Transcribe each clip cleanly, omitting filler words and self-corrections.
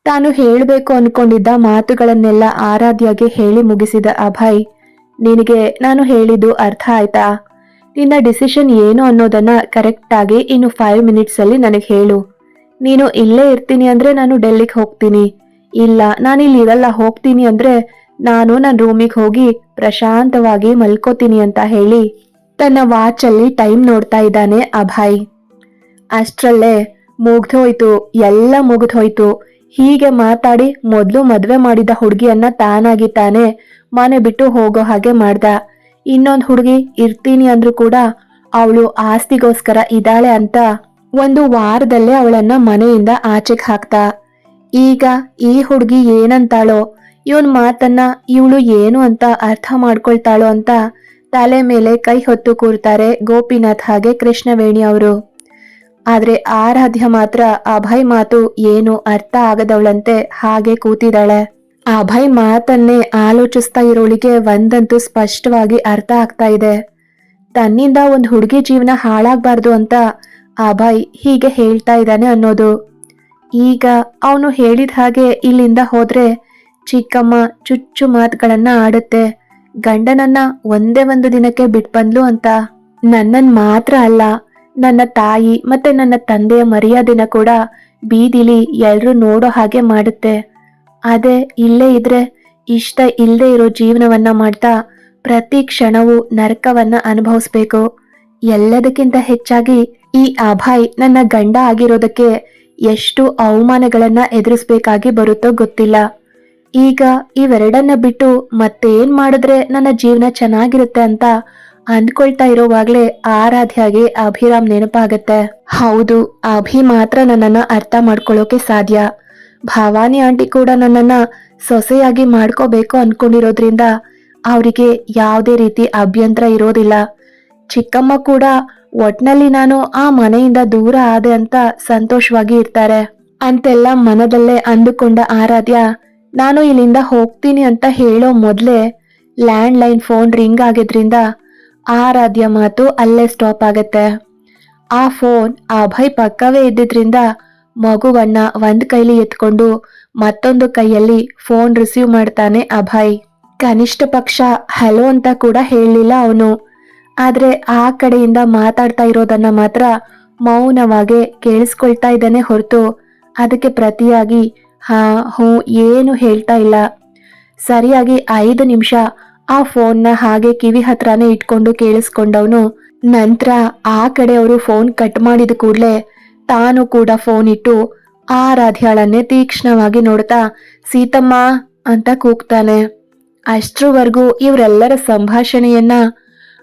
ತಾನು ಹೇಳಬೇಕು ಅನ್ಕೊಂಡಿದ್ದ ಮಾತುಗಳನ್ನೆಲ್ಲ ಆರಾಧ್ಯಗೆ ಹೇಳಿ ಮುಗಿಸಿದ ಅಭಯ್, ನಿನಗೆ ನಾನು ಹೇಳಿದ್ದು ಅರ್ಥ ಆಯ್ತಾ? ನಿನ್ನ ಡಿಸಿಷನ್ ಏನು ಅನ್ನೋದನ್ನ ಕರೆಕ್ಟ್ ಆಗಿ ಇನ್ನು 5 ಮಿನಿಟ್ಸ್ ಅಲ್ಲಿ ನನಗೆ ಹೇಳು. ನೀನು ಇಲ್ಲೇ ಇರ್ತೀನಿ ಅಂದ್ರೆ ನಾನು ಡೆಲ್ಲಿಗೆ ಹೋಗ್ತೀನಿ, ಇಲ್ಲ ನಾನಿಲ್ಲಿ ಇರಲ್ಲ ಹೋಗ್ತೀನಿ ಅಂದ್ರೆ ನಾನು ನನ್ನ ರೂಮಿಗೆ ಹೋಗಿ ಪ್ರಶಾಂತವಾಗಿ ಮಲ್ಕೋತೀನಿ ಅಂತ ಹೇಳಿ ತನ್ನ ವಾಚಲ್ಲಿ ಟೈಮ್ ನೋಡ್ತಾ ಇದ್ದಾನೆ ಅಭಯ್. ಅಷ್ಟ್ರಲ್ಲೇ ಮುಗ್ದೋಯ್ತು, ಎಲ್ಲ ಮುಗ್ದೋಯ್ತು. ಹೀಗೆ ಮಾತಾಡಿ ಮೊದ್ಲು ಮದ್ವೆ ಮಾಡಿದ ಹುಡುಗಿಯನ್ನ ತಾನಾಗಿ ತಾನೇ ಮನೆ ಬಿಟ್ಟು ಹೋಗೋ ಹಾಗೆ ಮಾಡ್ದ. ಇನ್ನೊಂದು ಹುಡುಗಿ ಇರ್ತೀನಿ ಅಂದ್ರೂ ಕೂಡ ಅವಳು ಆಸ್ತಿಗೋಸ್ಕರ ಇದ್ದಾಳೆ ಅಂತ 1 ವಾರದಲ್ಲೇ ಅವಳನ್ನ ಮನೆಯಿಂದ ಆಚೆಗೆ ಹಾಕ್ತ. ಈಗ ಈ ಹುಡುಗಿ ಏನಂತಾಳೋ, ಇವನ್ ಮಾತನ್ನ ಇವಳು ಏನು ಅಂತ ಅರ್ಥ ಮಾಡ್ಕೊಳ್ತಾಳೋ ಅಂತ ತಲೆ ಮೇಲೆ ಕೈ ಹೊತ್ತು ಕೂರ್ತಾರೆ ಗೋಪಿನಾಥ್ ಹಾಗೆ ಕೃಷ್ಣವೇಣಿ ಅವರು. ಆದ್ರೆ ಆರಾಧ್ಯ ಮಾತ್ರ ಅಭಯ್ ಮಾತು ಏನು ಅರ್ಥ ಆಗದವಳಂತೆ ಹಾಗೆ ಕೂತಿದ್ದಾಳೆ. ಅಭಯ್ ಮಾತನ್ನೇ ಆಲೋಚಿಸ್ತಾ ಇರೋಳಿಗೆ ಒಂದಂತೂ ಸ್ಪಷ್ಟವಾಗಿ ಅರ್ಥ ಆಗ್ತಾ ಇದೆ. ತನ್ನಿಂದ ಒಂದು ಹುಡುಗಿ ಜೀವನ ಹಾಳಾಗ್ಬಾರ್ದು ಅಂತ ಅಭಯ್ ಹೀಗೆ ಹೇಳ್ತಾ ಇದ್ದಾನೆ ಅನ್ನೋದು. ಈಗ ಅವನು ಹೇಳಿದ ಹಾಗೆ ಇಲ್ಲಿಂದ ಹೋದ್ರೆ ಚಿಕ್ಕಮ್ಮ ಚುಚ್ಚು ಮಾತುಗಳನ್ನ ಆಡುತ್ತೆ. ಗಂಡನನ್ನ ಒಂದೇ ಒಂದು ದಿನಕ್ಕೆ ಬಿಟ್ಬಂದ್ಲು ಅಂತ ನನ್ನನ್ ಮಾತ್ರ ಅಲ್ಲ, ನನ್ನ ತಾಯಿ ಮತ್ತೆ ನನ್ನ ತಂದೆಯ ಮರ್ಯಾದೆನ ಕೂಡ ಬೀದಿಲಿ ಎಲ್ರೂ ನೋಡೋ ಹಾಗೆ ಮಾಡುತ್ತೆ. ಅದೇ ಇಲ್ಲೇ ಇದ್ರೆ ಇಷ್ಟ ಇಲ್ಲದೆ ಇರೋ ಜೀವನವನ್ನ ಮಾಡ್ತಾ ಪ್ರತಿ ಕ್ಷಣವೂ ನರಕವನ್ನ ಅನುಭವಿಸ್ಬೇಕು. ಎಲ್ಲದಕ್ಕಿಂತ ಹೆಚ್ಚಾಗಿ ಈ ಅಭಯ್ ನನ್ನ ಗಂಡ ಆಗಿರೋದಕ್ಕೆ ಎಷ್ಟು ಅವಮಾನಗಳನ್ನ ಎದುರಿಸ್ಬೇಕಾಗಿ ಬರುತ್ತೋ ಗೊತ್ತಿಲ್ಲ. ಈಗ ಇವೆರಡನ್ನ ಬಿಟ್ಟು ಮತ್ತೇನ್ ಮಾಡಿದ್ರೆ ನನ್ನ ಜೀವನ ಚೆನ್ನಾಗಿರುತ್ತೆ ಅಂತ ಅಂದ್ಕೊಳ್ತಾ ಇರೋವಾಗ್ಲೇ ಆರಾಧ್ಯಾಗೆ ಅಭಿರಾಮ್ ನೆನಪಾಗತ್ತೆ. ಹೌದು, ಅಭಿ ಮಾತ್ರ ನನ್ನನ್ನ ಅರ್ಥ ಮಾಡ್ಕೊಳ್ಳೋಕೆ ಸಾಧ್ಯ. ಭವಾನಿ ಆಂಟಿ ಕೂಡ ನನ್ನನ್ನ ಸೊಸೆಯಾಗಿ ಮಾಡ್ಕೋಬೇಕು ಅನ್ಕೊಂಡಿರೋದ್ರಿಂದ ಅವರಿಗೆ ಯಾವುದೇ ರೀತಿ ಅಭ್ಯಂತರ ಇರೋದಿಲ್ಲ. ಚಿಕ್ಕಮ್ಮ ಕೂಡ ಒಟ್ನಲ್ಲಿ ನಾನು ಆ ಮನೆಯಿಂದ ದೂರ ಆದೆ ಅಂತ ಸಂತೋಷವಾಗಿ ಇರ್ತಾರೆ ಅಂತೆಲ್ಲ ಮನದಲ್ಲೇ ಅಂದುಕೊಂಡ ಆರಾಧ್ಯ ನಾನು ಇಲ್ಲಿಂದ ಹೋಗ್ತೀನಿ ಅಂತ ಹೇಳೋ ಮೊದ್ಲೇ ಲ್ಯಾಂಡ್ ಲೈನ್ ಫೋನ್ ರಿಂಗ್ ಆಗಿದ್ರಿಂದ ಆರಾಧ್ಯ ಮಾತು ಅಲ್ಲೇ ಸ್ಟಾಪ್ ಆಗತ್ತೆ. ಆ ಫೋನ್ ಅಭಯ್ ಪಕ್ಕವೇ ಇದ್ದಿದ್ರಿಂದ ಮಗುವನ್ನ ಒಂದ್ ಕೈಲಿ ಎತ್ಕೊಂಡು ಮತ್ತೊಂದು ಕೈಯಲ್ಲಿ ಫೋನ್ ರಿಸೀವ್ ಮಾಡ್ತಾನೆ ಅಭಯ್. ಕನಿಷ್ಠ ಪಕ್ಷ ಹಲೋ ಅಂತ ಕೂಡ ಹೇಳಲಿಲ್ಲ ಅವನು. ಆದ್ರೆ ಆ ಕಡೆಯಿಂದ ಮಾತಾಡ್ತಾ ಇರೋದನ್ನ ಮಾತ್ರ ಮೌನವಾಗಿ ಕೇಳಿಸ್ಕೊಳ್ತಾ ಇದ್ದಾನೆ ಹೊರತು ಅದಕ್ಕೆ ಪ್ರತಿಯಾಗಿ ಹಾ ಹೂ ಏನು ಹೇಳ್ತಾ ಇಲ್ಲ. ಸರಿಯಾಗಿ 5 ನಿಮಿಷ ಆ ಫೋನ್ನ ಹಾಗೆ ಕಿವಿ ಹತ್ರನೇ ಇಟ್ಕೊಂಡು ಕೇಳಿಸ್ಕೊಂಡವನು ನಂತರ ಆ ಕಡೆಯವರು ಫೋನ್ ಕಟ್ ಮಾಡಿದ ಕೂಡ್ಲೆ ತಾನು ಕೂಡ ಫೋನ್ ಇಟ್ಟು ಆರಾಧ್ಯಾಳನ್ನೇ ತೀಕ್ಷ್ಣವಾಗಿ ನೋಡ್ತಾ ಸೀತಮ್ಮ ಅಂತ ಕೂಗ್ತಾನೆ. ಅಷ್ಟ್ರವರೆಗೂ ಇವರೆಲ್ಲರ ಸಂಭಾಷಣೆಯನ್ನ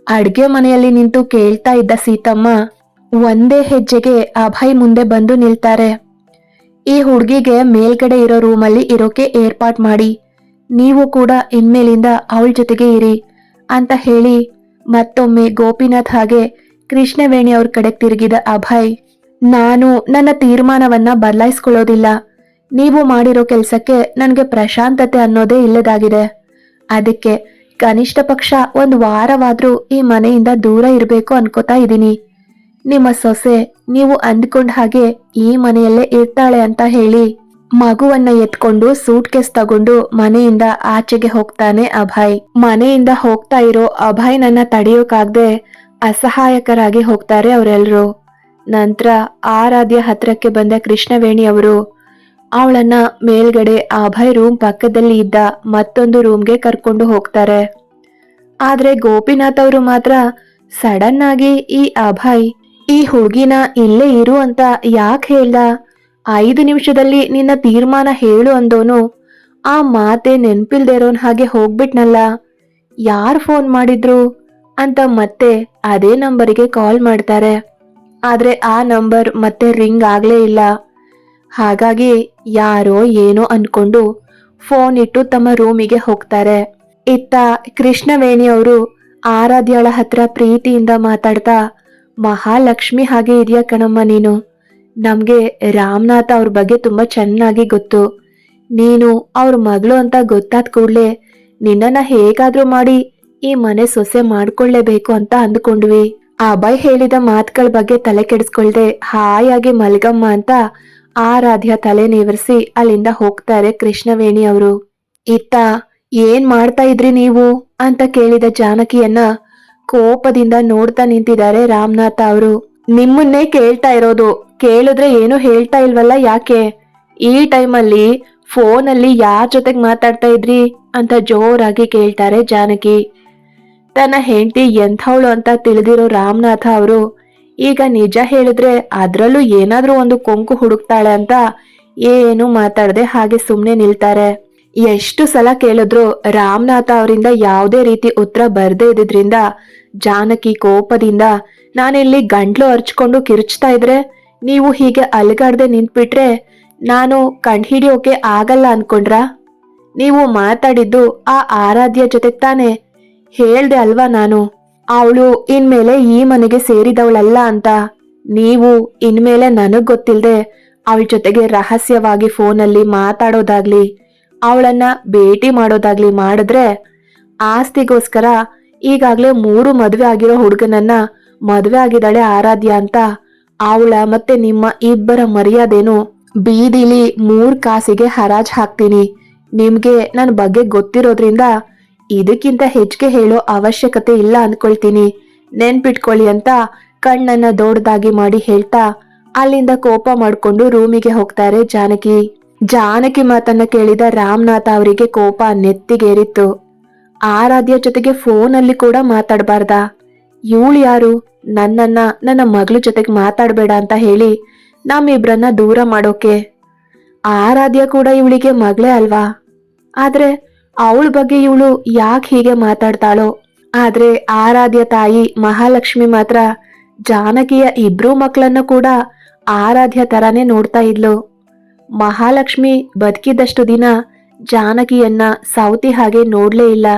ಅಡ್ಗೆ ಮನೆಯಲ್ಲಿ ನಿಂತು ಕೇಳ್ತಾ ಇದ್ದ ಸೀತಮ್ಮ ಒಂದೇ ಹೆಜ್ಜೆಗೆ ಅಭಯ್ ಮುಂದೆ ಬಂದು ನಿಲ್ತಾರೆ. ಈ ಹುಡುಗಿಗೆ ಮೇಲ್ಗಡೆ ಇರೋ ರೂಮಲ್ಲಿ ಇರೋಕೆ ಏರ್ಪಾಟ್ ಮಾಡಿ, ನೀವು ಕೂಡ ಇನ್ಮೇಲಿಂದ ಅವಳ ಜೊತೆಗೆ ಇರಿ ಅಂತ ಹೇಳಿ ಮತ್ತೊಮ್ಮೆ ಗೋಪಿನಾಥ್ ಹಾಗೆ ಕೃಷ್ಣವೇಣಿ ಅವ್ರ ಕಡೆ ತಿರುಗಿದ ಅಭಯ್, ನಾನು ನನ್ನ ತೀರ್ಮಾನವನ್ನ ಬದಲಾಯಿಸ್ಕೊಳ್ಳೋದಿಲ್ಲ. ನೀವು ಮಾಡಿರೋ ಕೆಲ್ಸಕ್ಕೆ ನನಗೆ ಪ್ರಶಾಂತತೆ ಅನ್ನೋದೇ ಇಲ್ಲದಾಗಿದೆ. ಅದಕ್ಕೆ ಕನಿಷ್ಠ ಪಕ್ಷ 1 ವಾರವಾದ್ರೂ ಈ ಮನೆಯಿಂದ ದೂರ ಇರಬೇಕು ಅನ್ಕೋತಾ ಇದ್ದೀನಿ. ನಿಮ್ಮ ಸೊಸೆ ನೀವು ಅಂದ್ಕೊಂಡ ಹಾಗೆ ಈ ಮನೆಯಲ್ಲೇ ಇರ್ತಾಳೆ ಅಂತ ಹೇಳಿ ಮಗುವನ್ನ ಎತ್ಕೊಂಡು ಸೂಟ್ ಕೇಸ್ ತಗೊಂಡು ಮನೆಯಿಂದ ಆಚೆಗೆ ಹೋಗ್ತಾನೆ ಅಭಯ್. ಮನೆಯಿಂದ ಹೋಗ್ತಾ ಇರೋ ಅಭಯ್ ನನ್ನ ತಡೆಯೋಕಾಗ್ದೆ ಅಸಹಾಯಕರಾಗಿ ಹೋಗ್ತಾರೆ ಅವರೆಲ್ಲರೂ. ನಂತರ ಆರಾಧ್ಯ ಹತ್ರಕ್ಕೆ ಬಂದ ಕೃಷ್ಣವೇಣಿ ಅವರು ಅವಳನ್ನ ಮೇಲ್ಗಡೆ ಅಭಯ್ ರೂಮ್ ಪಕ್ಕದಲ್ಲಿ ಇದ್ದ ಮತ್ತೊಂದು ರೂಮ್ಗೆ ಕರ್ಕೊಂಡು ಹೋಗ್ತಾರೆ. ಆದ್ರೆ ಗೋಪಿನಾಥ್ ಅವರು ಮಾತ್ರ ಸಡನ್ ಆಗಿ ಈ ಅಭಯ್ ಈ ಹುಡುಗಿನ ಇಲ್ಲೇ ಇರು ಅಂತ ಯಾಕೆ ಹೇಳ್ದ? 5 ನಿಮಿಷದಲ್ಲಿ ನಿನ್ನ ತೀರ್ಮಾನ ಹೇಳು ಅಂದೋನು ಆ ಮಾತೆ ನೆನ್ಪಿಲ್ದೇ ಇರೋನ್ ಹಾಗೆ ಹೋಗ್ಬಿಟ್ನಲ್ಲ, ಯಾರು ಫೋನ್ ಮಾಡಿದ್ರು ಅಂತ ಮತ್ತೆ ಅದೇ ನಂಬರಿಗೆ ಕಾಲ್ ಮಾಡ್ತಾರೆ. ಆದ್ರೆ ಆ ನಂಬರ್ ಮತ್ತೆ ರಿಂಗ್ ಆಗ್ಲೇ ಇಲ್ಲ. ಹಾಗಾಗಿ ಯಾರೋ ಏನೋ ಅನ್ಕೊಂಡು ಫೋನ್ ಇಟ್ಟು ತಮ್ಮ ರೂಮಿಗೆ ಹೋಗ್ತಾರೆ. ಇತ್ತ ಕೃಷ್ಣವೇಣಿ ಅವರು ಆರಾಧ್ಯಳ ಹತ್ರ ಪ್ರೀತಿಯಿಂದ ಮಾತಾಡ್ತಾ, ಮಹಾಲಕ್ಷ್ಮಿ ಹಾಗೆ ಇದೆಯಾ ಕಣಮ್ಮ ನೀನು. ನಮ್ಗೆ ರಾಮನಾಥ ಅವ್ರ ಬಗ್ಗೆ ತುಂಬಾ ಚೆನ್ನಾಗಿ ಗೊತ್ತು. ನೀನು ಅವ್ರ ಮಗಳು ಅಂತ ಗೊತ್ತಾದ ಕೂಡ್ಲೆ ನಿನ್ನನ್ನ ಹೇಗಾದ್ರೂ ಮಾಡಿ ಈ ಮನೆ ಸೊಸೆ ಮಾಡ್ಕೊಳ್ಳೇಬೇಕು ಅಂತ ಅಂದ್ಕೊಂಡ್ವಿ. ಅಭಯ್ ಹೇಳಿದ ಮಾತುಗಳ ಬಗ್ಗೆ ತಲೆ ಕೆಡಿಸ್ಕೊಳ್ದೆ ಹಾಯಾಗಿ ಮಲ್ಗಮ್ಮ ಅಂತ ಆರಾಧ್ಯ ತಲೆ ನೇವರಿಸಿ ಅಲ್ಲಿಂದ ಹೋಗ್ತಾರೆ ಕೃಷ್ಣವೇಣಿ ಅವರು. ಇತ್ತ ಏನ್ ಮಾಡ್ತಾ ಇದ್ರಿ ನೀವು ಅಂತ ಕೇಳಿದ ಜಾನಕಿಯನ್ನ ಕೋಪದಿಂದ ನೋಡ್ತಾ ನಿಂತಿದ್ದಾರೆ ರಾಮನಾಥ ಅವರು. ನಿಮ್ಮನ್ನೇ ಕೇಳ್ತಾ ಇರೋದು, ಕೇಳಿದ್ರೆ ಏನು ಹೇಳ್ತಾ ಇಲ್ವಲ್ಲ ಯಾಕೆ? ಈ ಟೈಮಲ್ಲಿ ಫೋನಲ್ಲಿ ಯಾರ್ ಜೊತೆಗ್ ಮಾತಾಡ್ತಾ ಇದ್ರಿ ಅಂತ ಜೋರಾಗಿ ಕೇಳ್ತಾರೆ ಜಾನಕಿ. ತನ್ನ ಹೆಂಡತಿ ಎಂಥವಳು ಅಂತ ತಿಳಿದಿರೋ ರಾಮನಾಥ ಅವರು ಈಗ ನಿಜ ಹೇಳಿದ್ರೆ ಅದ್ರಲ್ಲೂ ಏನಾದ್ರೂ ಒಂದು ಕೊಂಕು ಹುಡುಕ್ತಾಳೆ ಅಂತ ಏನು ಮಾತಾಡದೆ ಹಾಗೆ ಸುಮ್ನೆ ನಿಲ್ತಾರೆ. ಎಷ್ಟು ಸಲ ಕೇಳಿದ್ರು ರಾಮನಾಥ ಅವರಿಂದ ಯಾವುದೇ ರೀತಿ ಉತ್ತರ ಬರ್ದೇ ಇದ್ದಿದ್ರಿಂದ ಜಾನಕಿ ಕೋಪದಿಂದ, ನಾನಿಲ್ಲಿ ಗಂಟ್ಲು ಅರ್ಚ್ಕೊಂಡು ಕಿರ್ಚ್ತಾ ಇದ್ರೆ ನೀವು ಹೀಗೆ ಅಲ್ಗಾಡ್ದೆ ನಿಂತ್ಬಿಟ್ರೆ ನಾನು ಕಂಡ್ಹಿಡಿಯೋಕೆ ಆಗಲ್ಲ ಅನ್ಕೊಂಡ್ರ? ನೀವು ಮಾತಾಡಿದ್ದು ಆ ಆರಾಧ್ಯ ಜೊತೆ ತಾನೆ? ಹೇಳ್ದೆ ಅಲ್ವಾ ನಾನು, ಅವಳು ಇನ್ಮೇಲೆ ಈ ಮನೆಗೆ ಸೇರಿದವಳಲ್ಲ ಅಂತ. ನೀವು ಇನ್ಮೇಲೆ ನನಗ್ ಗೊತ್ತಿಲ್ದೆ ಅವಳ ಜೊತೆಗೆ ರಹಸ್ಯವಾಗಿ ಫೋನಲ್ಲಿ ಮಾತಾಡೋದಾಗ್ಲಿ ಅವಳನ್ನ ಭೇಟಿ ಮಾಡೋದಾಗ್ಲಿ ಮಾಡಿದ್ರೆ ಆಸ್ತಿಗೋಸ್ಕರ ಈಗಾಗ್ಲೇ 3 ಮದ್ವೆ ಆಗಿರೋ ಹುಡುಗನನ್ನ ಮದ್ವೆ ಆಗಿದ್ದಾಳೆ ಆರಾಧ್ಯ ಅಂತ ಅವಳ ಮತ್ತೆ ನಿಮ್ಮ ಇಬ್ಬರ ಮರ್ಯಾದೆನು ಬೀದಿಲಿ 3 ಕಾಸಿಗೆ ಹರಾಜ್ ಹಾಕ್ತೀನಿ. ನಿಮ್ಗೆ ನನ್ನ ಬಗ್ಗೆ ಗೊತ್ತಿರೋದ್ರಿಂದ ಇದಕ್ಕಿಂತ ಹೆಚ್ಚಿಗೆ ಹೇಳೋ ಅವಶ್ಯಕತೆ ಇಲ್ಲ ಅನ್ಕೊಳ್ತೀನಿ, ನೆನ್ಪಿಟ್ಕೊಳ್ಳಿ ಅಂತ ಕಣ್ಣನ್ನ ದೊಡ್ಡದಾಗಿ ಮಾಡಿ ಹೇಳ್ತಾ ಅಲ್ಲಿಂದ ಕೋಪ ಮಾಡ್ಕೊಂಡು ರೂಮಿಗೆ ಹೋಗ್ತಾರೆ ಜಾನಕಿ. ಜಾನಕಿ ಮಾತನ್ನ ಕೇಳಿದ ರಾಮನಾಥ ಅವರಿಗೆ ಕೋಪ ನೆತ್ತಿಗೇರಿತ್ತು. ಆರಾಧ್ಯ ಜೊತೆಗೆ ಫೋನಲ್ಲಿ ಕೂಡ ಮಾತಾಡಬಾರ್ದ? ಇವಳು ಯಾರು ನನ್ನ ಮಗಳ ಜೊತೆಗೆ ಮಾತಾಡಬೇಡ ಅಂತ ಹೇಳಿ ನಮ್ಮಿಬ್ರನ್ನ ದೂರ ಮಾಡೋಕೆ? ಆರಾಧ್ಯ ಕೂಡ ಇವಳಿಗೆ ಮಗಳೇ ಅಲ್ವಾ? ಆದ್ರೆ ಅವಳ ಬಗ್ಗೆ ಇವಳು ಯಾಕೆ ಹೀಗೆ ಮಾತಾಡ್ತಾಳೋ? ಆದ್ರೆ ಆರಾಧ್ಯ ತಾಯಿ ಮಹಾಲಕ್ಷ್ಮಿ ಮಾತ್ರ ಜಾನಕಿಯ 2 ಮಕ್ಕಳನ್ನು ಕೂಡ ಆರಾಧ್ಯ ತರಾನೇ ನೋಡ್ತಾ ಇದ್ಲು. ಮಹಾಲಕ್ಷ್ಮಿ ಬದುಕಿದಷ್ಟು ದಿನ ಜಾನಕಿಯನ್ನ ಸೌತಿ ಹಾಗೆ ನೋಡ್ಲೇ ಇಲ್ಲ.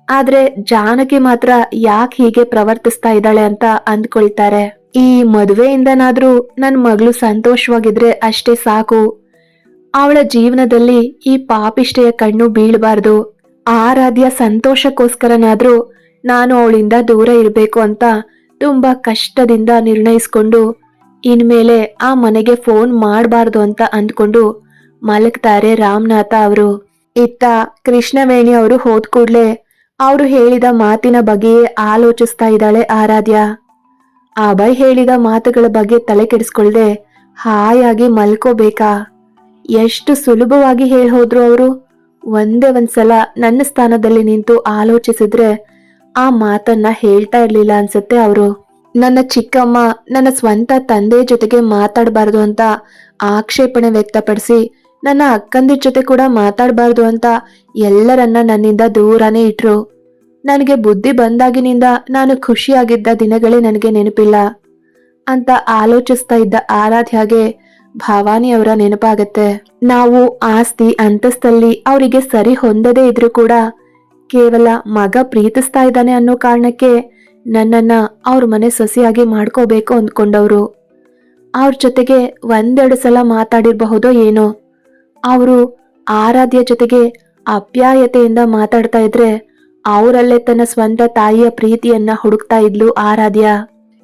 ಆದ್ರೆ ಜಾನಕಿ ಮಾತ್ರ ಯಾಕೆ ಹೀಗೆ ಪ್ರವರ್ತಿಸ್ತಾ ಇದ್ದಾಳೆ ಅಂತ ಅಂದ್ಕೊಳ್ತಾರೆ. ಈ ಮದುವೆಯಿಂದನಾದ್ರೂ ನನ್ ಮಗಳು ಸಂತೋಷವಾಗಿದ್ರೆ ಅಷ್ಟೇ ಸಾಕು. ಅವಳ ಜೀವನದಲ್ಲಿ ಈ ಪಾಪಿಷ್ಟೆಯ ಕಣ್ಣು ಬೀಳಬಾರ್ದು. ಆರಾಧ್ಯ ಸಂತೋಷಕ್ಕೋಸ್ಕರನಾದ್ರೂ ನಾನು ಅವಳಿಂದ ದೂರ ಇರಬೇಕು ಅಂತ ತುಂಬಾ ಕಷ್ಟದಿಂದ ನಿರ್ಣಯಿಸ್ಕೊಂಡು ಇನ್ಮೇಲೆ ಆ ಮನೆಗೆ ಫೋನ್ ಮಾಡಬಾರ್ದು ಅಂತ ಅಂದ್ಕೊಂಡು ಮಲಗ್ತಾರೆ ರಾಮನಾಥ ಅವರು. ಇತ್ತ ಕೃಷ್ಣವೇಣಿ ಅವರು ಹೋದ್ ಕೂಡ್ಲೆ ಅವರು ಹೇಳಿದ ಮಾತಿನ ಬಗ್ಗೆಯೇ ಆಲೋಚಿಸ್ತಾ ಇದ್ದಾಳೆ ಆರಾಧ್ಯ. ಅಭಯ್ ಹೇಳಿದ ಮಾತುಗಳ ಬಗ್ಗೆ ತಲೆ ಕೆಡಿಸ್ಕೊಳ್ದೆ ಹಾಯಾಗಿ ಮಲ್ಕೋಬೇಕಾ? ಎಷ್ಟು ಸುಲಭವಾಗಿ ಹೇಳ್ಹೋದ್ರು ಅವರು. ಒಂದ್ಸಲ ನನ್ನ ಸ್ಥಾನದಲ್ಲಿ ನಿಂತು ಆಲೋಚಿಸಿದ್ರೆ ಆ ಮಾತನ್ನ ಹೇಳ್ತಾ ಇರ್ಲಿಲ್ಲ ಅನ್ಸುತ್ತೆ ಅವರು. ನನ್ನ ಚಿಕ್ಕಮ್ಮ ನನ್ನ ಸ್ವಂತ ತಂದೆ ಜೊತೆಗೆ ಮಾತಾಡಬಾರ್ದು ಅಂತ ಆಕ್ಷೇಪಣೆ ವ್ಯಕ್ತಪಡಿಸಿ ನನ್ನ ಅಕ್ಕಂದಿರ ಜೊತೆ ಕೂಡ ಮಾತಾಡಬಾರ್ದು ಅಂತ ಎಲ್ಲರನ್ನ ನನ್ನಿಂದ ದೂರನೇ ಇಟ್ರು. ನನಗೆ ಬುದ್ಧಿ ಬಂದಾಗಿನಿಂದ ನಾನು ಖುಷಿಯಾಗಿದ್ದ ದಿನಗಳೇ ನನಗೆ ನೆನಪಿಲ್ಲ ಅಂತ ಆಲೋಚಿಸ್ತಾ ಇದ್ದ ಆರಾಧ್ಯಾಗೆ ಭವಾನಿ ಅವರ ನೆನಪಾಗತ್ತೆ. ನಾವು ಆಸ್ತಿ ಅಂತಸ್ತಲ್ಲಿ ಅವರಿಗೆ ಸರಿ ಹೊಂದದೇ ಇದ್ರೂ ಕೂಡ ಕೇವಲ ಮಗ ಪ್ರೀತಿಸ್ತಾ ಇದ್ದಾನೆ ಅನ್ನೋ ಕಾರಣಕ್ಕೆ ನನ್ನನ್ನ ಅವ್ರ ಮನೆ ಸೊಸೆಯಾಗಿ ಮಾಡ್ಕೋಬೇಕು ಅಂದ್ಕೊಂಡವ್ರು. ಅವ್ರ ಜೊತೆಗೆ 1-2 ಸಲ ಮಾತಾಡಿರಬಹುದೋ ಏನೋ. ಅವರು ಆರಾಧ್ಯ ಜೊತೆಗೆ ಅಪ್ಯಾಯತೆಯಿಂದ ಮಾತಾಡ್ತಾ ಇದ್ರೆ ಅವರಲ್ಲೇ ತನ್ನ ಸ್ವಂತ ತಾಯಿಯ ಪ್ರೀತಿಯನ್ನ ಹುಡುಕ್ತಾ ಇದ್ಲು ಆರಾಧ್ಯ.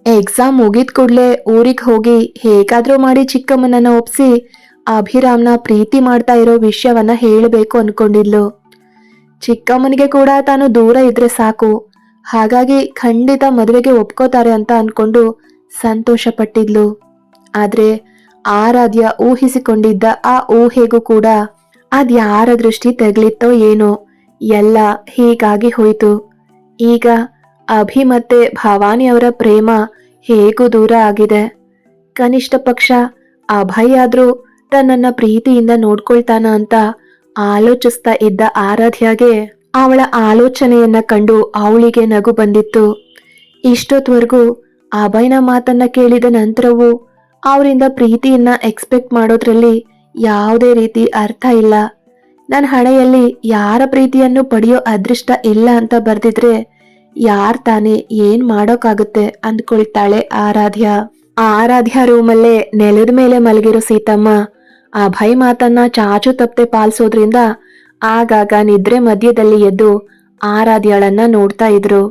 ಎಕ್ಸಾಮ್ ಮುಗಿದ್ ಕೂಡ್ಲೆ ಊರಿಗೆ ಹೋಗಿ ಹೇಗಾದ್ರೂ ಮಾಡಿ ಚಿಕ್ಕಮ್ಮನನ್ನ ಒಪ್ಸಿ ಅಭಿರಾಮ್ನ ಪ್ರೀತಿ ಮಾಡ್ತಾ ಇರೋ ವಿಷಯವನ್ನ ಹೇಳಬೇಕು ಅನ್ಕೊಂಡಿದ್ಲು. ಚಿಕ್ಕಮ್ಮನಿಗೆ ಕೂಡ ತಾನು ದೂರ ಇದ್ರೆ ಸಾಕು, ಹಾಗಾಗಿ ಖಂಡಿತ ಮದುವೆಗೆ ಒಪ್ಕೋತಾರೆ ಅಂತ ಅನ್ಕೊಂಡು ಸಂತೋಷ ಪಟ್ಟಿದ್ಲು. ಆದ್ರೆ ಆರಾಧ್ಯ ಊಹಿಸಿಕೊಂಡಿದ್ದ ಆ ಊಹೆಗೂ ಕೂಡ ಅದ್ಯಾರ ದೃಷ್ಟಿ ತೆಗ್ಲಿತ್ತೋ ಏನೋ, ಎಲ್ಲ ಹೀಗಾಗಿ ಹೋಯ್ತು. ಈಗ ಅಭಿ ಮತ್ತೆ ಭವಾನಿ ಅವರ ಪ್ರೇಮ ಹೇಗೂ ದೂರ ಆಗಿದೆ. ಕನಿಷ್ಠ ಪಕ್ಷ ಅಭಯ್ ಆದ್ರೂ ತನ್ನನ್ನ ಪ್ರೀತಿಯಿಂದ ನೋಡ್ಕೊಳ್ತಾನ ಅಂತ ಆಲೋಚಿಸ್ತಾ ಇದ್ದ ಆರಾಧ್ಯಾಗೆ ಅವಳ ಆಲೋಚನೆಯನ್ನ ಕಂಡು ಅವಳಿಗೆ ನಗು ಬಂದಿತ್ತು. ಇಷ್ಟೊತ್ವರೆಗೂ ಅಭಯ್ನ ಮಾತನ್ನ ಕೇಳಿದ ನಂತರವೂ ಅವರಿಂದ ಪ್ರೀತಿಯನ್ನ ಎಕ್ಸ್ಪೆಕ್ಟ್ ಮಾಡೋದ್ರಲ್ಲಿ ಯಾವುದೇ ರೀತಿ ಅರ್ಥ ಇಲ್ಲ. ನನ್ನ ಹಣೆಯಲ್ಲಿ ಯಾರ ಪ್ರೀತಿಯನ್ನು ಪಡೆಯೋ ಅದೃಷ್ಟ ಇಲ್ಲ ಅಂತ ಬರ್ದಿದ್ರೆ ಯಾರ್ ತಾನೇ ಏನ್ ಮಾಡೋಕ್ಕಾಗುತ್ತೆ ಅಂದ್ಕೊಳ್ತಾಳೆ ಆರಾಧ್ಯ. ಆರಾಧ್ಯ ರೂಮಲ್ಲೇ ನೆಲದ ಮೇಲೆ ಮಲಗಿರೋ ಸೀತಮ್ಮ ಅಭಯ್ ಮಾತನ್ನ ಚಾಚು ತಪ್ಪದೆ ಪಾಲಿಸೋದ್ರಿಂದ ಆಗಾಗ ನಿದ್ರೆ ಮಧ್ಯದಲ್ಲಿ ಎದ್ದು ಆರಾಧ್ಯಳನ್ನ ನೋಡ್ತಾ ಇದ್ರು.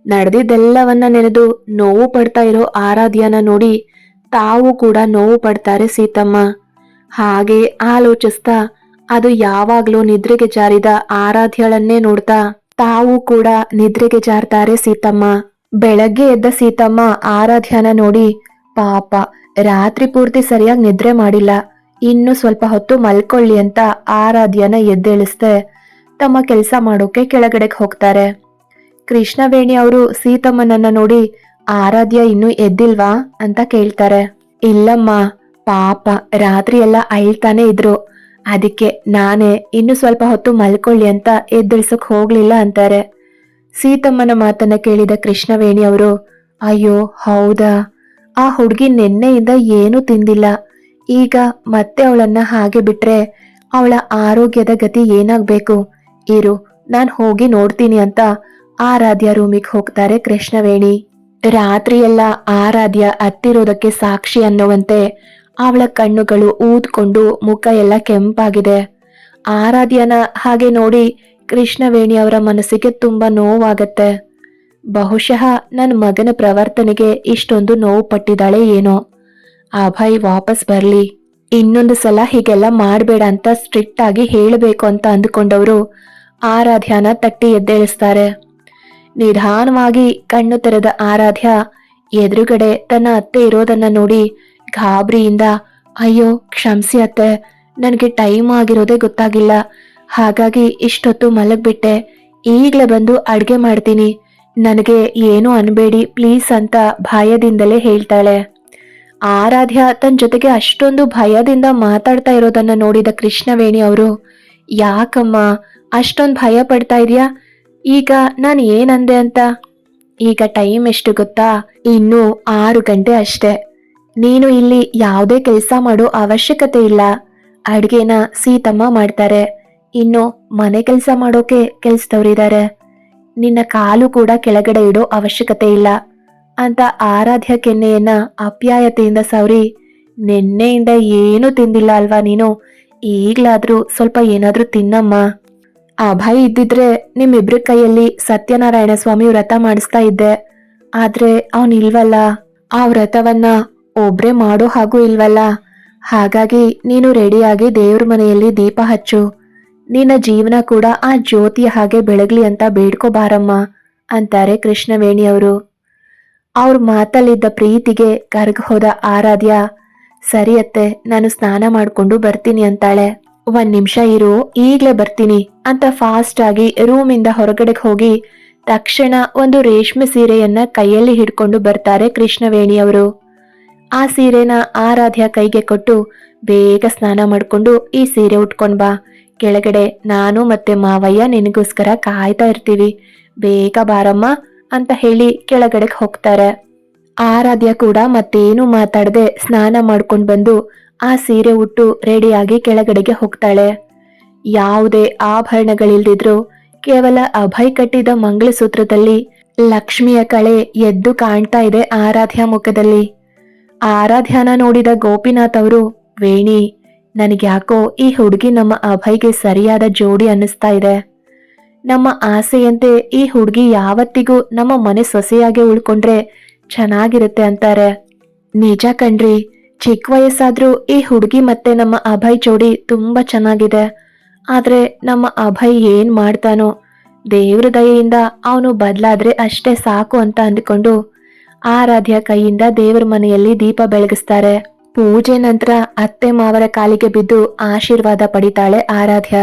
ನಡೆದಿದ್ದೆಲ್ಲವನ್ನ ನೆನೆದು ನೋವು ಪಡ್ತಾ ಇರೋ ಆರಾಧ್ಯನ ನೋಡಿ ತಾವು ಕೂಡ ನೋವು ಪಡ್ತಾರೆ ಸೀತಮ್ಮ. ಹಾಗೆ ಆಲೋಚಿಸ್ತಾ ಅದು ಯಾವಾಗ್ಲೂ ನಿದ್ರೆಗೆ ಜಾರಿದ ಆರಾಧ್ಯಳನ್ನೇ ನೋಡ್ತಾ ತಾವು ಕೂಡ ನಿದ್ರೆಗೆ ಜಾರ್ತಾರೆ ಸೀತಮ್ಮ. ಬೆಳಗ್ಗೆ ಎದ್ದ ಸೀತಮ್ಮ ಆರಾಧ್ಯನ ನೋಡಿ, ಪಾಪ ರಾತ್ರಿ ಪೂರ್ತಿ ಸರಿಯಾಗಿ ನಿದ್ರೆ ಮಾಡಿಲ್ಲ, ಇನ್ನು ಸ್ವಲ್ಪ ಹೊತ್ತು ಮಲ್ಕೊಳ್ಳಿ ಅಂತ ಆರಾಧ್ಯನ ಎದ್ದೇಳಿಸ್ದೆ ತಮ್ಮ ಕೆಲಸ ಮಾಡೋಕೆ ಕೆಳಗಡೆಗೆ ಹೋಗ್ತಾರೆ. ಕೃಷ್ಣವೇಣಿ ಅವರು ಸೀತಮ್ಮನನ್ನ ನೋಡಿ, ಆರಾಧ್ಯ ಇನ್ನೂ ಎದ್ದಿಲ್ವಾ ಅಂತ ಕೇಳ್ತಾರೆ. ಇಲ್ಲಮ್ಮ, ಪಾಪ ರಾತ್ರಿ ಎಲ್ಲ ಅಳ್ತಾನೆ ಇದ್ರು, ಅದಕ್ಕೆ ನಾನೇ ಇನ್ನು ಸ್ವಲ್ಪ ಹೊತ್ತು ಮಲ್ಕೊಳ್ಳಿ ಅಂತ ಎದ್ದೇಳ್ಸಕ್ ಹೋಗ್ಲಿಲ್ಲ ಅಂತಾರೆ. ಸೀತಮ್ಮನ ಮಾತನ್ನ ಕೇಳಿದ ಕೃಷ್ಣವೇಣಿ ಅವರು, ಅಯ್ಯೋ ಹೌದಾ, ಆ ಹುಡುಗಿ ನಿನ್ನೆಯಿಂದ ಏನೂ ತಿಂದಿಲ್ಲ, ಈಗ ಮತ್ತೆ ಅವಳನ್ನ ಹಾಗೆ ಬಿಟ್ರೆ ಅವಳ ಆರೋಗ್ಯದ ಗತಿ ಏನಾಗ್ಬೇಕು, ಇರು ನಾನ್ ಹೋಗಿ ನೋಡ್ತೀನಿ ಅಂತ ಆರಾಧ್ಯ ರೂಮಿಗೆ ಹೋಗ್ತಾರೆ ಕೃಷ್ಣವೇಣಿ. ರಾತ್ರಿಯೆಲ್ಲ ಆರಾಧ್ಯ ಅತ್ತಿರೋದಕ್ಕೆ ಸಾಕ್ಷಿ ಅನ್ನುವಂತೆ ಅವಳ ಕಣ್ಣುಗಳು ಊದ್ಕೊಂಡು ಮುಖ ಎಲ್ಲ ಕೆಂಪಾಗಿದೆ. ಆರಾಧ್ಯನ ಹಾಗೆ ನೋಡಿ ಕೃಷ್ಣವೇಣಿ ಅವರ ಮನಸ್ಸಿಗೆ ತುಂಬಾ ನೋವಾಗತ್ತೆ. ಬಹುಶಃ ನನ್ನ ಮಗನ ಪ್ರವರ್ತನೆಗೆ ಇಷ್ಟೊಂದು ನೋವು ಪಟ್ಟಿದ್ದಾಳೆ ಏನೋ. ಅಭಯ್ ವಾಪಸ್ ಬರ್ಲಿ, ಇನ್ನೊಂದು ಸಲ ಹೀಗೆಲ್ಲ ಮಾಡ್ಬೇಡ ಅಂತ ಸ್ಟ್ರಿಕ್ಟ್ ಆಗಿ ಹೇಳಬೇಕು ಅಂತ ಅಂದುಕೊಂಡವರು ಆರಾಧ್ಯನ ತಟ್ಟಿ ಎದ್ದೇಳಿಸ್ತಾರೆ. ನಿಧಾನವಾಗಿ ಕಣ್ಣು ತೆರೆದ ಆರಾಧ್ಯ ಎದುರುಗಡೆ ತನ್ನ ಅತ್ತೆ ಇರೋದನ್ನ ನೋಡಿ ಗಾಬರಿಯಿಂದ, ಅಯ್ಯೋ ಕ್ಷಮಿಸಿ ಅತ್ತೆ, ನನಗೆ ಟೈಮ್ ಆಗಿರೋದೇ ಗೊತ್ತಾಗಿಲ್ಲ, ಹಾಗಾಗಿ ಇಷ್ಟೊತ್ತು ಮಲಗ್ಬಿಟ್ಟೆ, ಈಗಲೇ ಬಂದು ಅಡ್ಗೆ ಮಾಡ್ತೀನಿ, ನನಗೆ ಏನೂ ಅನ್ಬೇಡಿ ಪ್ಲೀಸ್ ಅಂತ ಭಯದಿಂದಲೇ ಹೇಳ್ತಾಳೆ. ಆರಾಧ್ಯ ತನ್ನ ಜೊತೆಗೆ ಅಷ್ಟೊಂದು ಭಯದಿಂದ ಮಾತಾಡ್ತಾ ಇರೋದನ್ನ ನೋಡಿದ ಕೃಷ್ಣವೇಣಿ ಅವರು, ಯಾಕಮ್ಮ ಅಷ್ಟೊಂದು ಭಯ ಪಡ್ತಾ ಇದೀಯಾ, ಈಗ ನಾನು ಏನಂದೆ ಅಂತ, ಈಗ ಟೈಮ್ ಎಷ್ಟು ಗೊತ್ತಾ, ಇನ್ನು 6 ಗಂಟೆ ಅಷ್ಟೆ, ನೀನು ಇಲ್ಲಿ ಯಾವುದೇ ಕೆಲಸ ಮಾಡೋ ಅವಶ್ಯಕತೆ ಇಲ್ಲ, ಅಡ್ಗೆನ ಸೀತಮ್ಮ ಮಾಡ್ತಾರೆ, ಇನ್ನು ಮನೆ ಕೆಲಸ ಮಾಡೋಕೆ ಕೆಲ್ಸದವ್ರಿದ್ದಾರೆ, ನಿನ್ನ ಕಾಲು ಕೂಡ ಕೆಳಗಡೆ ಇಡೋ ಅವಶ್ಯಕತೆ ಇಲ್ಲ ಅಂತ ಆರಾಧ್ಯ ಕೆನ್ನೆಯನ್ನ ಅಪ್ಯಾಯತೆಯಿಂದ ಸವರಿ, ನಿನ್ನೆಯಿಂದ ಏನೂ ತಿಂದಿಲ್ಲ ಅಲ್ವಾ ನೀನು, ಈಗ್ಲಾದ್ರೂ ಸ್ವಲ್ಪ ಏನಾದ್ರೂ ತಿನ್ನಮ್ಮ. ಅಭಯ್ ಇದ್ದಿದ್ರೆ ನಿಮ್ಮಿಬ್ರ ಕೈಯಲ್ಲಿ ಸತ್ಯನಾರಾಯಣ ಸ್ವಾಮಿ ವ್ರತ ಮಾಡಿಸ್ತಾ ಇದ್ದೆ, ಆದ್ರೆ ಅವನಿಲ್ವಲ್ಲ, ಆ ವ್ರತವನ್ನ ಒಬ್ರೇ ಮಾಡೋ ಹಾಗೂ ಇಲ್ವಲ್ಲ, ಹಾಗಾಗಿ ನೀನು ರೆಡಿಯಾಗಿ ದೇವ್ರ ಮನೆಯಲ್ಲಿ ದೀಪ ಹಚ್ಚು, ನಿನ್ನ ಜೀವನ ಕೂಡ ಆ ಜ್ಯೋತಿಯ ಹಾಗೆ ಬೆಳಗ್ಲಿ ಅಂತ ಬೇಡ್ಕೋಬಾರಮ್ಮ ಅಂತಾರೆ ಕೃಷ್ಣವೇಣಿ ಅವರು. ಅವ್ರ ಮಾತಲ್ಲಿದ್ದ ಪ್ರೀತಿಗೆ ಕರ್ಗ್ ಹೋದ ಆರಾಧ್ಯ, ಸರಿಯತ್ತೆ ನಾನು ಸ್ನಾನ ಮಾಡ್ಕೊಂಡು ಬರ್ತೀನಿ ಅಂತಾಳೆ. 1 ನಿಮಿಷ ಇರು, ಈಗ್ಲೇ ಬರ್ತೀನಿ ಅಂತ ಫಾಸ್ಟ್ ಆಗಿ ರೂಮಿಂದ ಹೊರಗಡೆಗೆ ಹೋಗಿ ತಕ್ಷಣ ಒಂದು ರೇಷ್ಮೆ ಸೀರೆಯನ್ನ ಕೈಯಲ್ಲಿ ಹಿಡ್ಕೊಂಡು ಬರ್ತಾರೆ ಕೃಷ್ಣವೇಣಿ ಅವರು. ಆ ಸೀರೆನ ಆರಾಧ್ಯ ಕೈಗೆ ಕೊಟ್ಟು, ಬೇಗ ಸ್ನಾನ ಮಾಡ್ಕೊಂಡು ಈ ಸೀರೆ ಉಟ್ಕೊಂಡ್ ಬಾ, ಕೆಳಗಡೆ ನಾನು ಮತ್ತೆ ಮಾವಯ್ಯ ನಿನಗೋಸ್ಕರ ಕಾಯ್ತಾ ಇರ್ತೀವಿ, ಬೇಗ ಬಾರಮ್ಮ ಅಂತ ಹೇಳಿ ಕೆಳಗಡೆಗೆ ಹೋಗ್ತಾರೆ. ಆರಾಧ್ಯ ಕೂಡ ಮತ್ತೇನು ಮಾತಾಡದೆ ಸ್ನಾನ ಮಾಡ್ಕೊಂಡು ಬಂದು ಆ ಸೀರೆ ಉಟ್ಟು ರೆಡಿಯಾಗಿ ಕೆಳಗಡೆಗೆ ಹೋಗ್ತಾಳೆ. ಯಾವುದೇ ಆಭರಣಗಳಿಲ್ದಿದ್ರು ಕೇವಲ ಅಭಯ್ ಕಟ್ಟಿದ ಮಂಗಳಸೂತ್ರದಲ್ಲಿ ಲಕ್ಷ್ಮಿಯ ಕಳೆ ಎದ್ದು ಕಾಣ್ತಾ ಇದೆ ಆರಾಧ್ಯ ಮುಖದಲ್ಲಿ. ಆರಾಧ್ಯನ ನೋಡಿದ ಗೋಪಿನಾಥ್ ಅವರು, ವೇಣಿ ನನಗ್ಯಾಕೋ ಈ ಹುಡುಗಿ ನಮ್ಮ ಅಭಯ್ಗೆ ಸರಿಯಾದ ಜೋಡಿ ಅನ್ನಿಸ್ತಾ ಇದೆ, ನಮ್ಮ ಆಸೆಯಂತೆ ಈ ಹುಡುಗಿ ಯಾವತ್ತಿಗೂ ನಮ್ಮ ಮನೆ ಸೊಸೆಯಾಗೆ ಉಳ್ಕೊಂಡ್ರೆ ಚೆನ್ನಾಗಿರುತ್ತೆ ಅಂತಾರೆ. ನಿಜ ಕಣ್ರಿ, ಚಿಕ್ಕ ವಯಸ್ಸಾದ್ರೂ ಈ ಹುಡುಗಿ ಮತ್ತೆ ನಮ್ಮ ಅಭಯ್ ಜೋಡಿ ತುಂಬಾ ಚೆನ್ನಾಗಿದೆ, ಆದ್ರೆ ನಮ್ಮ ಅಭಯ್ ಏನ್ ಮಾಡ್ತಾನೋ, ದೇವ್ರ ದಯೆಯಿಂದ ಅವನು ಬದಲಾದ್ರೆ ಅಷ್ಟೇ ಸಾಕು ಅಂತ ಅಂದುಕೊಂಡು ಆರಾಧ್ಯ ಕೈಯಿಂದ ದೇವ್ರ ಮನೆಯಲ್ಲಿ ದೀಪ ಬೆಳಗಿಸ್ತಾರೆ. ಪೂಜೆ ನಂತರ ಅತ್ತೆ ಮಾವರ ಕಾಲಿಗೆ ಬಿದ್ದು ಆಶೀರ್ವಾದ ಪಡಿತಾಳೆ ಆರಾಧ್ಯ.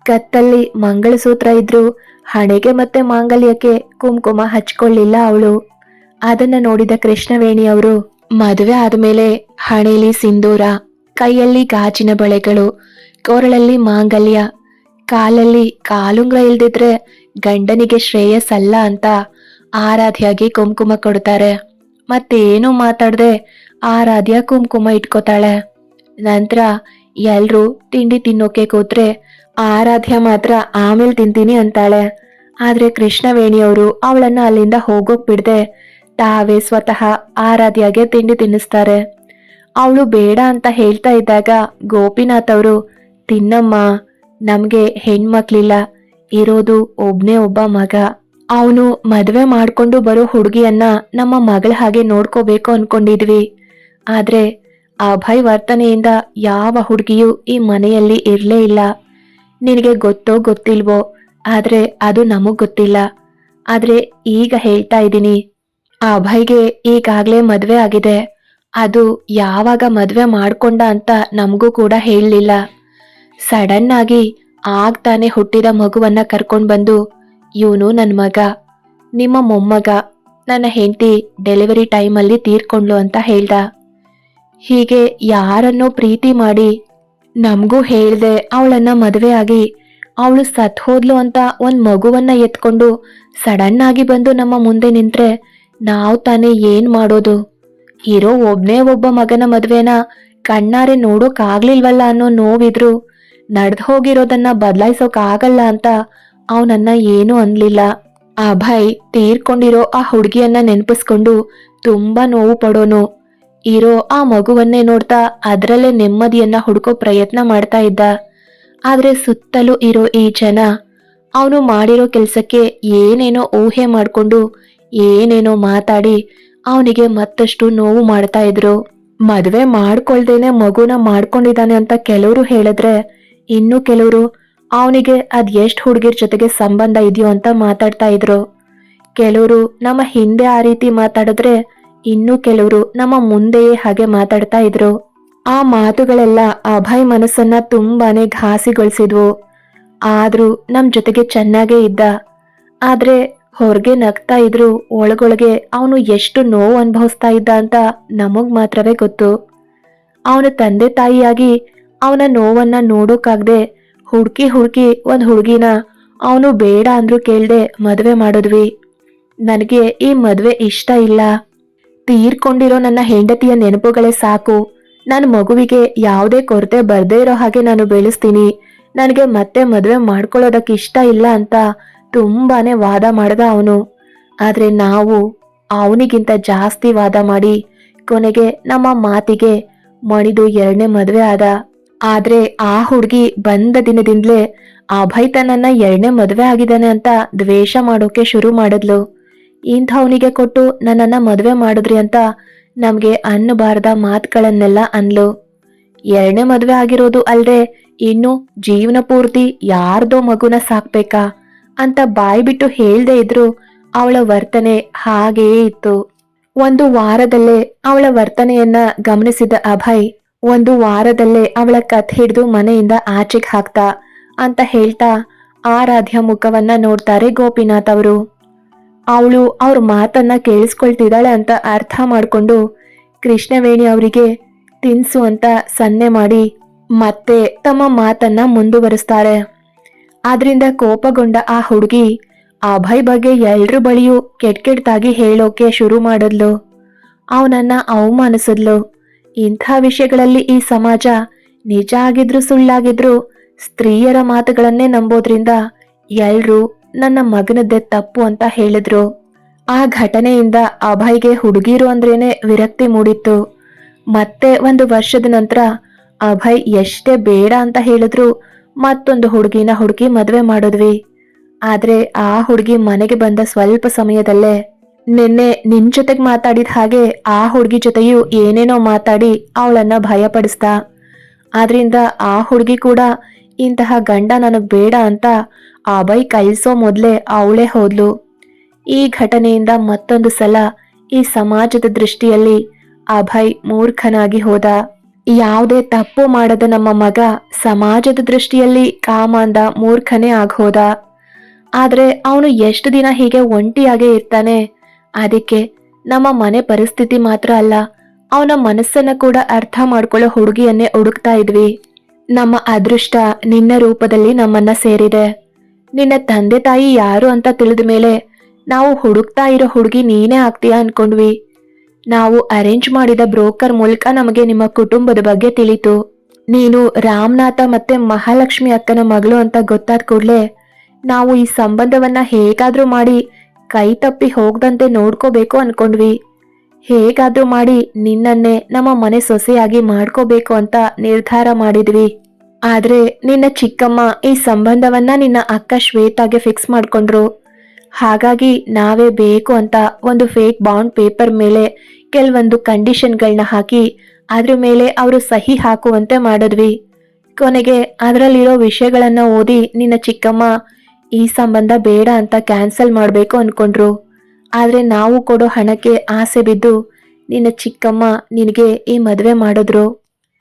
ಕತ್ತಲ್ಲಿ ಮಂಗಳಸೂತ್ರ ಇದ್ರು ಹಣೆಗೆ ಮತ್ತೆ ಮಾಂಗಲ್ಯಕ್ಕೆ ಕುಂಕುಮ ಹಚ್ಕೊಳ್ಳಿಲ್ಲ ಅವಳು. ಅದನ್ನ ನೋಡಿದ ಕೃಷ್ಣವೇಣಿ ಅವರು, ಮದುವೆ ಆದ್ಮೇಲೆ ಹಣೆಯಲ್ಲಿ ಸಿಂಧೂರ, ಕೈಯಲ್ಲಿ ಗಾಜಿನ ಬಳೆಗಳು, ಕೊರಳಲ್ಲಿ ಮಾಂಗಲ್ಯ, ಕಾಲಲ್ಲಿ ಕಾಲುಂಗ್ರ ಇಲ್ದಿದ್ರೆ ಗಂಡನಿಗೆ ಶ್ರೇಯಸ್ಸಲ್ಲ ಅಂತ ಆರಾಧ್ಯಗೆ ಕುಂಕುಮ ಕೊಡ್ತಾರೆ. ಮತ್ತೇನು ಮಾತಾಡದೆ ಆರಾಧ್ಯ ಕುಂಕುಮ ಇಟ್ಕೋತಾಳೆ. ನಂತರ ಎಲ್ರೂ ತಿಂಡಿ ತಿನ್ನೋಕೆ ಕೂತ್ರೆ ಆರಾಧ್ಯ ಮಾತ್ರ ಆಮೇಲೆ ತಿಂತೀನಿ ಅಂತಾಳೆ. ಆದ್ರೆ ಕೃಷ್ಣವೇಣಿಯವರು ಅವಳನ್ನ ಅಲ್ಲಿಂದ ಹೋಗೋಕ್ ಬಿಡದೆ ತಾವೇ ಸ್ವತಃ ಆರಾಧ್ಯಗೆ ತಿಂಡಿ ತಿನ್ನಿಸ್ತಾರೆ. ಅವಳು ಬೇಡ ಅಂತ ಹೇಳ್ತಾ ಇದ್ದಾಗ ಗೋಪಿನಾಥ್ ಅವರು, ತಿನ್ನಮ್ಮ, ನಮ್ಗೆ ಹೆಣ್ಮಕ್ಳಿಲ್ಲ, ಇರೋದು ಒಬ್ನೇ ಒಬ್ಬ ಮಗ, ಅವನು ಮದ್ವೆ ಮಾಡ್ಕೊಂಡು ಬರೋ ಹುಡುಗಿಯನ್ನ ನಮ್ಮ ಮಗಳ ಹಾಗೆ ನೋಡ್ಕೋಬೇಕು ಅನ್ಕೊಂಡಿದ್ವಿ, ಆದ್ರೆ ಅಭಯ್ ವರ್ತನೆಯಿಂದ ಯಾವ ಹುಡುಗಿಯೂ ಈ ಮನೆಯಲ್ಲಿ ಇರಲೇ ಇಲ್ಲ. ನಿನಗೆ ಗೊತ್ತೋ ಗೊತ್ತಿಲ್ವೋ, ಆದ್ರೆ ಅದು ನಮಗ್ ಗೊತ್ತಿಲ್ಲ. ಆದ್ರೆ ಈಗ ಹೇಳ್ತಾ ಇದ್ದೀನಿ, ಅಭಯ್ಗೆ ಈಗಾಗ್ಲೇ ಮದ್ವೆ ಆಗಿದೆ. ಅದು ಯಾವಾಗ ಮದ್ವೆ ಮಾಡ್ಕೊಂಡ ಅಂತ ನಮಗೂ ಕೂಡ ಹೇಳಲಿಲ್ಲ. ಸಡನ್ ಆಗಿ ಆಗ್ತಾನೆ ಹುಟ್ಟಿದ ಮಗುವನ್ನ ಕರ್ಕೊಂಡ್ ಬಂದು, ಇವನು ನನ್ನ ಮಗ, ನಿಮ್ಮ ಮೊಮ್ಮಗ, ನನ್ನ ಹೆಂಡತಿ ಡೆಲಿವರಿ ಟೈಮಲ್ಲಿ ತೀರ್ಕೊಂಡ್ಲು ಅಂತ ಹೇಳ್ದ. ಹೀಗೆ ಯಾರನ್ನೋ ಪ್ರೀತಿ ಮಾಡಿ ನಮಗೂ ಹೇಳ್ದೆ ಅವಳನ್ನ ಮದುವೆ ಆಗಿ ಅವಳು ಸತ್ ಹೋದ್ಲು ಅಂತ ಒಂದ್ ಮಗುವನ್ನ ಎತ್ಕೊಂಡು ಸಡನ್ ಆಗಿ ಬಂದು ನಮ್ಮ ಮುಂದೆ ನಿಂತ್ರೆ ನಾವು ತಾನೇ ಏನ್ ಮಾಡೋದು? ಇರೋ ಒಬ್ನೇ ಒಬ್ಬ ಮಗನ ಮದ್ವೆನ ಕಣ್ಣಾರೆ ನೋಡೋಕ್ ಆಗ್ಲಿಲ್ವಲ್ಲ ಅನ್ನೋ ನೋವಿದ್ರು ನಡ್ದ್ ಹೋಗಿರೋದನ್ನ ಬದಲಾಯಿಸೋಕ್ ಆಗಲ್ಲ ಅಂತ ಅವನನ್ನ ಏನೂ ಅನ್ಲಿಲ್ಲ. ಅಭಯ್ ತೀರ್ಕೊಂಡಿರೋ ಆ ಹುಡುಗಿಯನ್ನ ನೆನಪಿಸ್ಕೊಂಡು ತುಂಬಾ ನೋವು ಪಡೋನು. ಇರೋ ಆ ಮಗುವನ್ನೇ ನೋಡ್ತಾ ಅದರಲ್ಲೇ ನೆಮ್ಮದಿಯನ್ನ ಹುಡುಕೋ ಪ್ರಯತ್ನ ಮಾಡ್ತಾ ಇದ್ದ. ಆದ್ರೆ ಸುತ್ತಲೂ ಇರೋ ಈ ಜನ ಅವನು ಮಾಡಿರೋ ಕೆಲ್ಸಕ್ಕೆ ಏನೇನೋ ಊಹೆ ಮಾಡ್ಕೊಂಡು ಏನೇನೋ ಮಾತಾಡಿ ಅವನಿಗೆ ಮತ್ತಷ್ಟು ನೋವು ಮಾಡ್ತಾ ಇದ್ರು. ಮದ್ವೆ ಮಾಡ್ಕೊಳ್ದೇನೆ ಮಗುನ ಮಾಡ್ಕೊಂಡಿದ್ದಾನೆ ಅಂತ ಕೆಲವರು ಹೇಳಿದ್ರೆ, ಇನ್ನು ಕೆಲವರು ಅವನಿಗೆ ಅದ್ ಎಷ್ಟ್ ಹುಡುಗಿರ್ ಜೊತೆಗೆ ಸಂಬಂಧ ಇದೆಯೋ ಅಂತ ಮಾತಾಡ್ತಾ ಇದ್ರು. ಕೆಲವರು ನಮ್ಮ ಹಿಂದೆ ಆ ರೀತಿ ಮಾತಾಡಿದ್ರೆ, ಇನ್ನು ಕೆಲವರು ನಮ್ಮ ಮುಂದೆಯೇ ಹಾಗೆ ಮಾತಾಡ್ತಾ ಇದ್ರು. ಆ ಮಾತುಗಳೆಲ್ಲ ಅಭಯ್ ಮನಸ್ಸನ್ನ ತುಂಬಾನೇ ಘಾಸಿಗೊಳಿಸಿದ್ವು. ಆದ್ರೂ ನಮ್ ಜೊತೆಗೆ ಚೆನ್ನಾಗೇ ಇದ್ದ. ಆದ್ರೆ ಹೊರಗೆ ನಗ್ತಾ ಇದ್ರು ಒಳಗೊಳಗೆ ಅವನು ಎಷ್ಟು ನೋವು ಅನುಭವಿಸ್ತಾ ಇದ್ದ ಅಂತ ನಮಗ್ ಮಾತ್ರವೇ ಗೊತ್ತು. ಅವನ ತಂದೆ ತಾಯಿಯಾಗಿ ಅವನ ನೋವನ್ನ ನೋಡೋಕಾಗ್ದೆ ಹುಡುಕಿ ಹುಡುಕಿ ಒಂದ್ ಹುಡುಗಿನ ಅವನು ಬೇಡ ಅಂದ್ರೂ ಕೇಳ್ದೆ ಮದ್ವೆ ಮಾಡಿದ್ವಿ. ನನಗೆ ಈ ಮದ್ವೆ ಇಷ್ಟ ಇಲ್ಲ. ತೀರ್ಕೊಂಡಿರೋ ನನ್ನ ಹೆಂಡತಿಯ ನೆನಪುಗಳೇ ಸಾಕು. ನನ್ನ ಮಗುವಿಗೆ ಯಾವುದೇ ಕೊರತೆ ಬರ್ದೇ ಇರೋ ಹಾಗೆ ನಾನು ಬೆಳೆಸ್ತೀನಿ. ನನಗೆ ಮತ್ತೆ ಮದ್ವೆ ಮಾಡ್ಕೊಳ್ಳೋದಕ್ಕೆ ಇಷ್ಟ ಇಲ್ಲ ಅಂತ ತುಂಬಾನೇ ವಾದ ಮಾಡ್ದ ಅವನು. ಆದ್ರೆ ನಾವು ಅವನಿಗಿಂತ ಜಾಸ್ತಿ ವಾದ ಮಾಡಿ ಕೊನೆಗೆ ನಮ್ಮ ಮಾತಿಗೆ ಮಣಿದು 2ನೇ ಮದ್ವೆ ಆದ. ಆದ್ರೆ ಆ ಹುಡುಗಿ ಬಂದ ದಿನದಿಂದಲೇ ಅಭಯ್ ತನ್ನನ್ನ 2ನೇ ಮದ್ವೆ ಆಗಿದ್ದಾನೆ ಅಂತ ದ್ವೇಷ ಮಾಡೋಕೆ ಶುರು ಮಾಡಿದ್ಲು. ಇಂಥವನಿಗೆ ಕೊಟ್ಟು ನನ್ನನ್ನ ಮದ್ವೆ ಮಾಡಿದ್ರಿ ಅಂತ ನಮ್ಗೆ ಅನ್ನಬಾರ್ದ ಮಾತುಗಳನ್ನೆಲ್ಲ ಅನ್ಲು. 2ನೇ ಮದ್ವೆ ಆಗಿರೋದು ಅಲ್ದೆ ಇನ್ನು ಜೀವನ ಪೂರ್ತಿ ಯಾರ್ದೋ ಮಗುನ ಸಾಕ್ಬೇಕಾ ಅಂತ ಬಾಯಿ ಬಿಟ್ಟು ಹೇಳ್ದೆ ಇದ್ರು ಅವಳ ವರ್ತನೆ ಹಾಗೆಯೇ ಇತ್ತು. ಒಂದು ವಾರದಲ್ಲೇ ಅವಳ ವರ್ತನೆಯನ್ನ ಗಮನಿಸಿದ ಅಭಯ್ 1 ವಾರದಲ್ಲೇ ಅವಳ ಕತ್ ಹಿಡಿದು ಮನೆಯಿಂದ ಆಚೆಗೆ ಹಾಕ್ತಾ ಅಂತ ಹೇಳ್ತಾ ಆರಾಧ್ಯ ಮುಖವನ್ನ ನೋಡ್ತಾರೆ ಗೋಪಿನಾಥ್ ಅವರು. ಅವಳು ಅವ್ರ ಮಾತನ್ನ ಕೇಳಿಸ್ಕೊಳ್ತಿದ್ದಾಳೆ ಅಂತ ಅರ್ಥ ಮಾಡ್ಕೊಂಡು ಕೃಷ್ಣವೇಣಿ ಅವರಿಗೆ ತಿನ್ಸು ಅಂತ ಸನ್ನೆ ಮಾಡಿ ಮತ್ತೆ ತಮ್ಮ ಮಾತನ್ನ ಮುಂದುವರಿಸ್ತಾರೆ. ಆದ್ರಿಂದ ಕೋಪಗೊಂಡ ಆ ಹುಡುಗಿ ಅಭಯ್ ಬಗ್ಗೆ ಎಲ್ರ ಬಳಿಯೂ ಕೆಟ್ಟಾಗಿ ಹೇಳೋಕೆ ಶುರು ಮಾಡಿದ್ಲು. ಅವನನ್ನ ಅವಮಾನಿಸಿದ್ಲು. ಇಂಥ ವಿಷಯಗಳಲ್ಲಿ ಈ ಸಮಾಜ ನಿಜ ಆಗಿದ್ರು ಸುಳ್ಳಾಗಿದ್ರು ಸ್ತ್ರೀಯರ ಮಾತುಗಳನ್ನೇ ನಂಬೋದ್ರಿಂದ ಎಲ್ರೂ ನನ್ನ ಮಗನದ್ದೇ ತಪ್ಪು ಅಂತ ಹೇಳಿದ್ರು. ಆ ಘಟನೆಯಿಂದ ಅಭಯ್ಗೆ ಹುಡುಗಿರು ಅಂದ್ರೇನೆ ವಿರಕ್ತಿ ಮೂಡಿತ್ತು. ಮತ್ತೆ 1 ವರ್ಷದ ನಂತರ ಅಭಯ್ ಎಷ್ಟೇ ಬೇಡ ಅಂತ ಹೇಳಿದ್ರು ಮತ್ತೊಂದು ಹುಡುಗಿನ ಹುಡುಕಿ ಮದ್ವೆ ಮಾಡಿದ್ವಿ. ಆದ್ರೆ ಆ ಹುಡುಗಿ ಮನೆಗೆ ಬಂದ ಸ್ವಲ್ಪ ಸಮಯದಲ್ಲೇ ನಿನ್ನೆ ನಿನ್ ಜೊತೆಗೆ ಮಾತಾಡಿದ ಹಾಗೆ ಆ ಹುಡುಗಿ ಜೊತೆಯೂ ಏನೇನೋ ಮಾತಾಡಿ ಅವಳನ್ನ ಭಯಪಡಿಸ್ದ. ಆದ್ರಿಂದ ಆ ಹುಡುಗಿ ಕೂಡ ಇಂತಹ ಗಂಡ ನನಗ್ ಬೇಡ ಅಂತ ಅಭಯ್ ಕಳ್ಸೋ ಮೊದ್ಲೇ ಅವಳೇ ಹೋದ್ಲು. ಈ ಘಟನೆಯಿಂದ ಮತ್ತೊಂದು ಸಲ ಈ ಸಮಾಜದ ದೃಷ್ಟಿಯಲ್ಲಿ ಅಭಯ್ ಮೂರ್ಖನಾಗಿ ಹೋದ. ಯಾವುದೇ ತಪ್ಪು ಮಾಡದ ನಮ್ಮ ಮಗ ಸಮಾಜದ ದೃಷ್ಟಿಯಲ್ಲಿ ಕಾಮಾಂದ ಮೂರ್ಖನೇ ಆಗೋದ. ಆದ್ರೆ ಅವನು ಎಷ್ಟು ದಿನ ಹೀಗೆ ಒಂಟಿಯಾಗೇ ಇರ್ತಾನೆ? ಅದಕ್ಕೆ ನಮ್ಮ ಮನೆ ಪರಿಸ್ಥಿತಿ ಮಾತ್ರ ಅಲ್ಲ, ಅವನ ಮನಸ್ಸನ್ನ ಕೂಡ ಅರ್ಥ ಮಾಡ್ಕೊಳ್ಳೋ ಹುಡುಗಿಯನ್ನೇ ಹುಡುಕ್ತಾ ಇದ್ವಿ. ನಮ್ಮ ಅದೃಷ್ಟ ನಿನ್ನ ರೂಪದಲ್ಲಿ ನಮ್ಮನ್ನ ಸೇರಿದೆ. ನಿನ್ನ ತಂದೆ ತಾಯಿ ಯಾರು ಅಂತ ತಿಳಿದ ಮೇಲೆ ನಾವು ಹುಡುಕ್ತಾ ಇರೋ ಹುಡುಗಿ ನೀನೇ ಆಗ್ತೀಯಾ ಅನ್ಕೊಂಡ್ವಿ. ನಾವು ಅರೇಂಜ್ ಮಾಡಿದ ಬ್ರೋಕರ್ ಮೂಲಕ ನಮಗೆ ನಿಮ್ಮ ಕುಟುಂಬದ ಬಗ್ಗೆ ತಿಳಿತು. ನೀನು ರಾಮನಾಥ ಮತ್ತೆ ಮಹಾಲಕ್ಷ್ಮಿ ಅಕ್ಕನ ಮಗಳು ಅಂತ ಗೊತ್ತಾದ ಕೂಡ್ಲೆ ನಾವು ಈ ಸಂಬಂಧವನ್ನ ಹೇಗಾದ್ರೂ ಮಾಡಿ ಕೈ ತಪ್ಪಿ ಹೋಗದಂತೆ ನೋಡ್ಕೋಬೇಕು ಅನ್ಕೊಂಡ್ವಿ. ಹೇಗಾದ್ರೂ ಮಾಡಿ ನಿನ್ನನ್ನೇ ನಮ್ಮ ಮನೆ ಸೊಸೆಯಾಗಿ ಮಾಡ್ಕೋಬೇಕು ಅಂತ ನಿರ್ಧಾರ ಮಾಡಿದ್ವಿ. ಆದ್ರೆ ನಿನ್ನ ಚಿಕ್ಕಮ್ಮ ಈ ಸಂಬಂಧವನ್ನ ನಿನ್ನ ಅಕ್ಕ ಶ್ವೇತಾಗೆ ಫಿಕ್ಸ್ ಮಾಡ್ಕೊಂಡ್ರು. ಹಾಗಾಗಿ ನಾವೇ ಬೇಕು ಅಂತ ಒಂದು ಫೇಕ್ ಬಾಂಡ್ ಪೇಪರ್ ಮೇಲೆ ಕೆಲವೊಂದು ಕಂಡೀಷನ್ಗಳನ್ನ ಹಾಕಿ ಅದ್ರ ಮೇಲೆ ಅವರು ಸಹಿ ಹಾಕುವಂತೆ ಮಾಡಿದ್ವಿ. ಕೊನೆಗೆ ಅದರಲ್ಲಿರೋ ವಿಷಯಗಳನ್ನ ಓದಿ ನಿನ್ನ ಚಿಕ್ಕಮ್ಮ ಈ ಸಂಬಂಧ ಬೇಡ ಅಂತ ಕ್ಯಾನ್ಸಲ್ ಮಾಡಬೇಕು ಅನ್ಕೊಂಡ್ರು. ಆದ್ರೆ ನಾವು ಕೊಡೋ ಹಣಕ್ಕೆ ಆಸೆ ಬಿದ್ದು ನಿನ್ನ ಚಿಕ್ಕಮ್ಮ ನಿನಗೆ ಈ ಮದುವೆ ಮಾಡಿದ್ರು.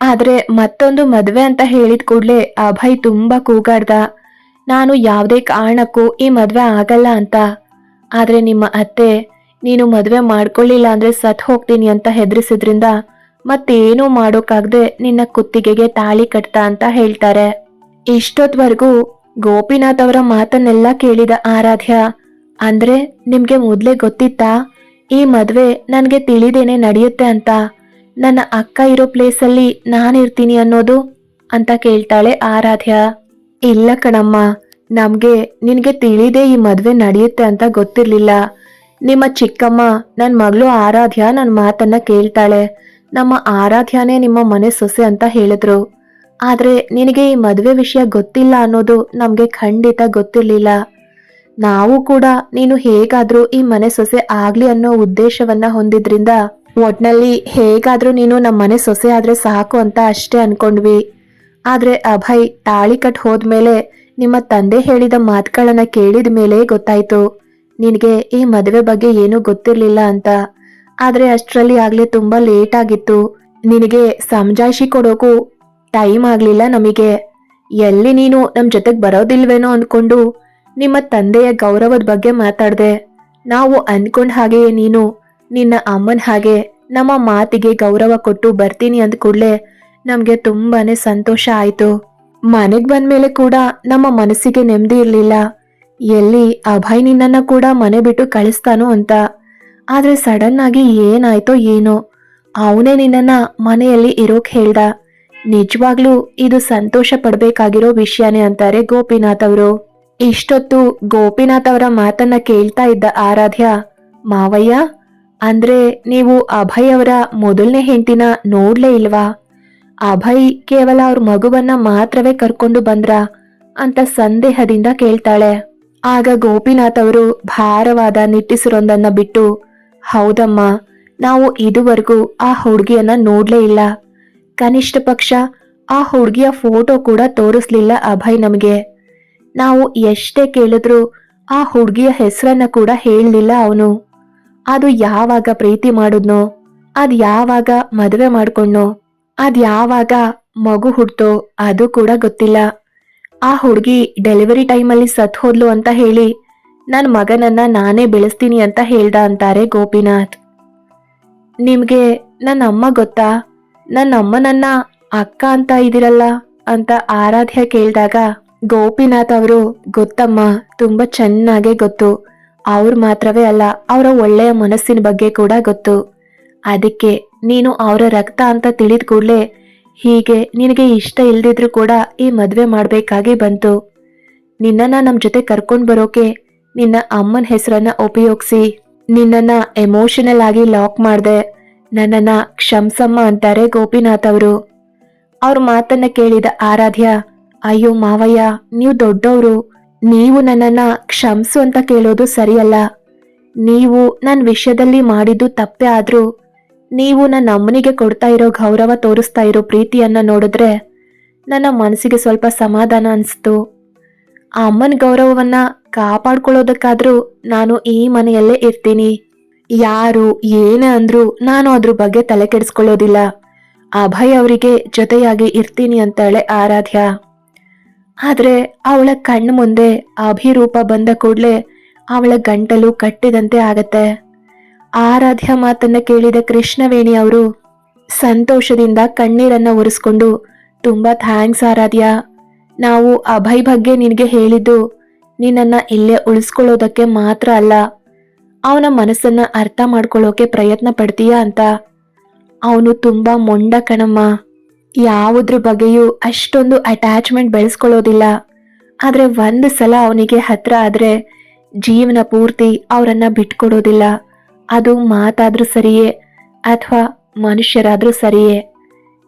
ಆದ್ರೆ ಮತ್ತೊಂದು ಮದುವೆ ಅಂತ ಹೇಳಿದ ಕೂಡ್ಲೆ ಅಭಯ್ ತುಂಬಾ ಕೂಗಾಡ್ದ, ನಾನು ಯಾವುದೇ ಕಾರಣಕ್ಕೂ ಈ ಮದುವೆ ಆಗಲ್ಲ ಅಂತ. ಆದ್ರೆ ನಿಮ್ಮ ಅತ್ತೆ ನೀನು ಮದುವೆ ಮಾಡ್ಕೊಳ್ಳಿಲ್ಲ ಅಂದ್ರೆ ಸತ್ ಹೋಗ್ತೀನಿ ಅಂತ ಹೆದರಿಸಿದ್ರಿಂದ ಮತ್ತೇನೂ ಮಾಡೋಕ್ಕಾಗದೆ ನಿನ್ನ ಕುತ್ತಿಗೆಗೆ ತಾಳಿ ಕಟ್ತಾ ಅಂತ ಹೇಳ್ತಾರೆ. ಇಷ್ಟೊತ್ವರೆಗೂ ಗೋಪಿನಾಥ್ ಅವರ ಮಾತನ್ನೆಲ್ಲ ಕೇಳಿದ ಆರಾಧ್ಯ, ಅಂದ್ರೆ ನಿಮ್ಗೆ ಮೊದ್ಲೇ ಗೊತ್ತಿತ್ತಾ ಈ ಮದ್ವೆ ನನ್ಗೆ ತಿಳಿದೇನೆ ನಡೆಯುತ್ತೆ ಅಂತ? ನನ್ನ ಅಕ್ಕ ಇರೋ ಪ್ಲೇಸಲ್ಲಿ ನಾನಿರ್ತೀನಿ ಅನ್ನೋದು ಅಂತ ಕೇಳ್ತಾಳೆ ಆರಾಧ್ಯ. ಇಲ್ಲ ಕಣಮ್ಮ, ನಮ್ಗೆ ನಿನ್ಗೆ ತಿಳಿದೇ ಈ ಮದ್ವೆ ನಡೆಯುತ್ತೆ ಅಂತ ಗೊತ್ತಿರ್ಲಿಲ್ಲ. ನಿಮ್ಮ ಚಿಕ್ಕಮ್ಮ ನನ್ ಮಗಳು ಆರಾಧ್ಯ ನನ್ನ ಮಾತನ್ನ ಕೇಳ್ತಾಳೆ, ನಮ್ಮ ಆರಾಧ್ಯನೇ ನಿಮ್ಮ ಮನೆ ಸೊಸೆ ಅಂತ ಹೇಳಿದ್ರು. ಆದ್ರೆ ನಿನಗೆ ಈ ಮದುವೆ ವಿಷಯ ಗೊತ್ತಿಲ್ಲ ಅನ್ನೋದು ನಮ್ಗೆ ಖಂಡಿತ ಗೊತ್ತಿರ್ಲಿಲ್ಲ. ನಾವು ಕೂಡ ನೀನು ಹೇಗಾದ್ರೂ ಈ ಮನೆ ಸೊಸೆ ಆಗ್ಲಿ ಅನ್ನೋ ಉದ್ದೇಶವನ್ನ ಹೊಂದಿದ್ರಿಂದ ಒಟ್ನಲ್ಲಿ ಹೇಗಾದ್ರೂ ನೀನು ನಮ್ಮ ಮನೆ ಸೊಸೆ ಆದ್ರೆ ಸಾಕು ಅಂತ ಅಷ್ಟೇ ಅನ್ಕೊಂಡ್ವಿ. ಆದ್ರೆ ಅಭಯ್ ತಾಳಿ ಕಟ್ ಹೋದ್ಮೇಲೆ ನಿಮ್ಮ ತಂದೆ ಹೇಳಿದ ಮಾತುಗಳನ್ನ ಕೇಳಿದ ಮೇಲೆ ಗೊತ್ತಾಯ್ತು ನಿನಗೆ ಈ ಮದುವೆ ಬಗ್ಗೆ ಏನೂ ಗೊತ್ತಿರ್ಲಿಲ್ಲ ಅಂತ. ಆದ್ರೆ ಅಷ್ಟರಲ್ಲಿ ಆಗ್ಲೇ ತುಂಬಾ ಲೇಟ್ ಆಗಿತ್ತು. ನಿನಗೆ ಸಮಜಾಯಿಷಿ ಕೊಡೋಕು ಟೈಮ್ ಆಗ್ಲಿಲ್ಲ ನಮಗೆ. ಎಲ್ಲಿ ನೀನು ನಮ್ ಜೊತೆಗ್ ಬರೋದಿಲ್ವೇನೋ ಅನ್ಕೊಂಡು ನಿಮ್ಮ ತಂದೆಯ ಗೌರವದ ಬಗ್ಗೆ ಮಾತಾಡ್ದೆ. ನಾವು ಅನ್ಕೊಂಡ್ ಹಾಗೆಯೇ ನೀನು ನಿನ್ನ ಅಮ್ಮನ ಹಾಗೆ ನಮ್ಮ ಮಾತಿಗೆ ಗೌರವ ಕೊಟ್ಟು ಬರ್ತೀನಿ ಅಂದ ಕೂಡ್ಲೆ ನಮ್ಗೆ ತುಂಬಾನೇ ಸಂತೋಷ ಆಯ್ತು. ಮನೆಗ್ ಬಂದ್ಮೇಲೆ ಕೂಡ ನಮ್ಮ ಮನಸ್ಸಿಗೆ ನೆಮ್ಮದಿ ಇರ್ಲಿಲ್ಲ. ಎಲ್ಲಿ ಅಭಯ್ ನಿನ್ನನ್ನ ಕೂಡ ಮನೆ ಬಿಟ್ಟು ಕಳಿಸ್ತಾನೋ ಅಂತ. ಆದ್ರೆ ಸಡನ್ ಆಗಿ ಏನಾಯ್ತೋ ಏನೋ ಅವನೇ ನಿನ್ನನ್ನ ಮನೆಯಲ್ಲಿ ಇರೋಕ್ ಹೇಳ್ದ. ನಿಜವಾಗ್ಲೂ ಇದು ಸಂತೋಷ ಪಡ್ಬೇಕಾಗಿರೋ ವಿಷಯನೇ ಅಂತಾರೆ ಗೋಪಿನಾಥ್ ಅವರು. ಇಷ್ಟೊತ್ತು ಗೋಪಿನಾಥ್ ಅವರ ಮಾತನ್ನ ಕೇಳ್ತಾ ಇದ್ದ ಆರಾಧ್ಯ, ಮಾವಯ್ಯ ಅಂದ್ರೆ ನೀವು ಅಭಯ್ ಅವರ ಮೊದಲನೇ ಹೆಂಡತಿನ ನೋಡ್ಲೇ ಇಲ್ವಾ? ಅಭಯ್ ಕೇವಲ ಅವ್ರ ಮಗುವನ್ನ ಮಾತ್ರವೇ ಕರ್ಕೊಂಡು ಬಂದ್ರ ಅಂತ ಸಂದೇಹದಿಂದ ಕೇಳ್ತಾಳೆ. ಆಗ ಗೋಪಿನಾಥ್ ಅವರು ಭಾರವಾದ ನಿಟ್ಟಿಸಿರೊಂದನ್ನ ಬಿಟ್ಟು, ಹೌದಮ್ಮ, ನಾವು ಇದುವರೆಗೂ ಆ ಹುಡುಗಿಯನ್ನ ನೋಡ್ಲೇ ಇಲ್ಲ. ಕನಿಷ್ಠ ಪಕ್ಷ ಆ ಹುಡುಗಿಯ ಫೋಟೋ ಕೂಡ ತೋರಿಸ್ಲಿಲ್ಲ ಅಭಯ್ ನಮಗೆ. ನಾವು ಎಷ್ಟೇ ಕೇಳಿದ್ರು ಆ ಹುಡುಗಿಯ ಹೆಸರನ್ನ ಕೂಡ ಹೇಳಲಿಲ್ಲ ಅವನು. ಅದು ಯಾವಾಗ ಪ್ರೀತಿ ಮಾಡಿದ್ನೋ, ಅದ್ ಯಾವಾಗ ಮದುವೆ ಮಾಡ್ಕೊಂಡ್ನೋ, ಅದ್ ಯಾವಾಗ ಮಗು ಹುಡ್ತೋ ಅದು ಕೂಡ ಗೊತ್ತಿಲ್ಲ. ಆ ಹುಡುಗಿ ಡೆಲಿವರಿ ಟೈಮಲ್ಲಿ ಸತ್ ಹೋದ್ಲು ಅಂತ ಹೇಳಿ ನನ್ನ ಮಗನನ್ನ ನಾನೇ ಬೆಳೆಸ್ತೀನಿ ಅಂತ ಹೇಳ್ದ ಅಂತಾರೆ ಗೋಪಿನಾಥ್. ನಿಮ್ಗೆ ನನ್ನ ಅಮ್ಮ ಗೊತ್ತಾ? ನನ್ನ ಅಮ್ಮನನ್ನ ಅಕ್ಕ ಅಂತ ಇದಿರಲ್ಲ ಅಂತ ಆರಾಧ್ಯ ಕೇಳಿದಾಗ ಗೋಪಿನಾಥ್ ಅವರು, ಗೊತ್ತಮ್ಮ, ತುಂಬಾ ಚೆನ್ನಾಗೇ ಗೊತ್ತು. ಅವ್ರು ಮಾತ್ರವೇ ಅಲ್ಲ, ಅವರ ಒಳ್ಳೆಯ ಮನಸ್ಸಿನ ಬಗ್ಗೆ ಕೂಡ ಗೊತ್ತು. ಅದಕ್ಕೆ ನೀನು ಅವರ ರಕ್ತ ಅಂತ ತಿಳಿದ ಕೂಡಲೇ ಹೀಗೆ ನಿನಗೆ ಇಷ್ಟ ಇಲ್ದಿದ್ರು ಕೂಡ ಈ ಮದ್ವೆ ಮಾಡ್ಬೇಕಾಗಿ ಬಂತು. ನಿನ್ನನ್ನ ನಮ್ ಜೊತೆ ಕರ್ಕೊಂಡ್ ಬರೋಕೆ ನಿನ್ನ ಅಮ್ಮನ ಹೆಸರನ್ನ ಉಪಯೋಗಿಸಿ ನಿನ್ನನ್ನ ಎಮೋಷನಲ್ ಆಗಿ ಲಾಕ್ ಮಾಡ್ದೆ. ನನ್ನನ್ನ ಕ್ಷಮ್ಸಮ್ಮ ಅಂತಾರೆ ಗೋಪಿನಾಥ್ ಅವರು. ಅವ್ರ ಮಾತನ್ನ ಕೇಳಿದ ಆರಾಧ್ಯ, ಅಯ್ಯೋ ಮಾವಯ್ಯ, ನೀವು ದೊಡ್ಡವರು, ನೀವು ನನ್ನನ್ನ ಕ್ಷಮ್ಸು ಅಂತ ಕೇಳೋದು ಸರಿಯಲ್ಲ. ನೀವು ನನ್ನ ವಿಷಯದಲ್ಲಿ ಮಾಡಿದ್ದು ತಪ್ಪೇ ಆದ್ರೂ ನೀವು ನನ್ನ ಅಮ್ಮನಿಗೆ ಕೊಡ್ತಾ ಇರೋ ಗೌರವ, ತೋರಿಸ್ತಾ ಇರೋ ಪ್ರೀತಿಯನ್ನ ನೋಡಿದ್ರೆ ನನ್ನ ಮನಸ್ಸಿಗೆ ಸ್ವಲ್ಪ ಸಮಾಧಾನ ಅನಿಸ್ತು. ಆ ಅಮ್ಮನ ಗೌರವವನ್ನ ಕಾಪಾಡ್ಕೊಳ್ಳೋದಕ್ಕಾದ್ರೂ ನಾನು ಈ ಮನೆಯಲ್ಲೇ ಇರ್ತೀನಿ. ಯಾರು ಏನೇ ಅಂದ್ರೂ ನಾನು ಅದ್ರ ಬಗ್ಗೆ ತಲೆ ಕೆಡಿಸ್ಕೊಳ್ಳೋದಿಲ್ಲ. ಅಭಯ್ ಅವರಿಗೆ ಜೊತೆಯಾಗಿ ಇರ್ತೀನಿ ಅಂತಾಳೆ ಆರಾಧ್ಯ. ಆದ್ರೆ ಅವಳ ಕಣ್ಣು ಮುಂದೆ ಅಭಿರೂಪ ಬಂದ ಕೂಡ್ಲೆ ಅವಳ ಗಂಟಲು ಕಟ್ಟಿದಂತೆ ಆಗತ್ತೆ. ಆರಾಧ್ಯ ಮಾತನ್ನ ಕೇಳಿದ ಕೃಷ್ಣವೇಣಿ ಅವರು ಸಂತೋಷದಿಂದ ಕಣ್ಣೀರನ್ನ ಒರೆಸ್ಕೊಂಡು, ತುಂಬಾ ಥ್ಯಾಂಕ್ಸ್ ಆರಾಧ್ಯ. ನಾವು ಅಭಯ್ ಬಗ್ಗೆ ನಿನಗೆ ಹೇಳಿದ್ದು ನಿನ್ನನ್ನ ಇಲ್ಲೇ ಉಳಿಸ್ಕೊಳ್ಳೋದಕ್ಕೆ ಮಾತ್ರ ಅಲ್ಲ, ಅವನ ಮನಸ್ಸನ್ನ ಅರ್ಥ ಮಾಡ್ಕೊಳ್ಳೋಕೆ ಪ್ರಯತ್ನ ಪಡ್ತೀಯಾ ಅಂತ. ಅವನು ತುಂಬಾ ಮೊಂಡ ಕಣಮ್ಮ, ಯಾವುದ್ರ ಬಗ್ಗೆಯೂ ಅಷ್ಟೊಂದು ಅಟ್ಯಾಚ್ಮೆಂಟ್ ಬೆಳೆಸ್ಕೊಳ್ಳೋದಿಲ್ಲ. ಆದ್ರೆ ಒಂದು ಸಲ ಅವನಿಗೆ ಹತ್ರ ಆದ್ರೆ ಜೀವನ ಪೂರ್ತಿ ಅವರನ್ನ ಬಿಟ್ಕೊಡೋದಿಲ್ಲ. ಅದು ಮಾತಾದ್ರೂ ಸರಿಯೇ ಅಥವಾ ಮನುಷ್ಯರಾದ್ರೂ ಸರಿಯೇ.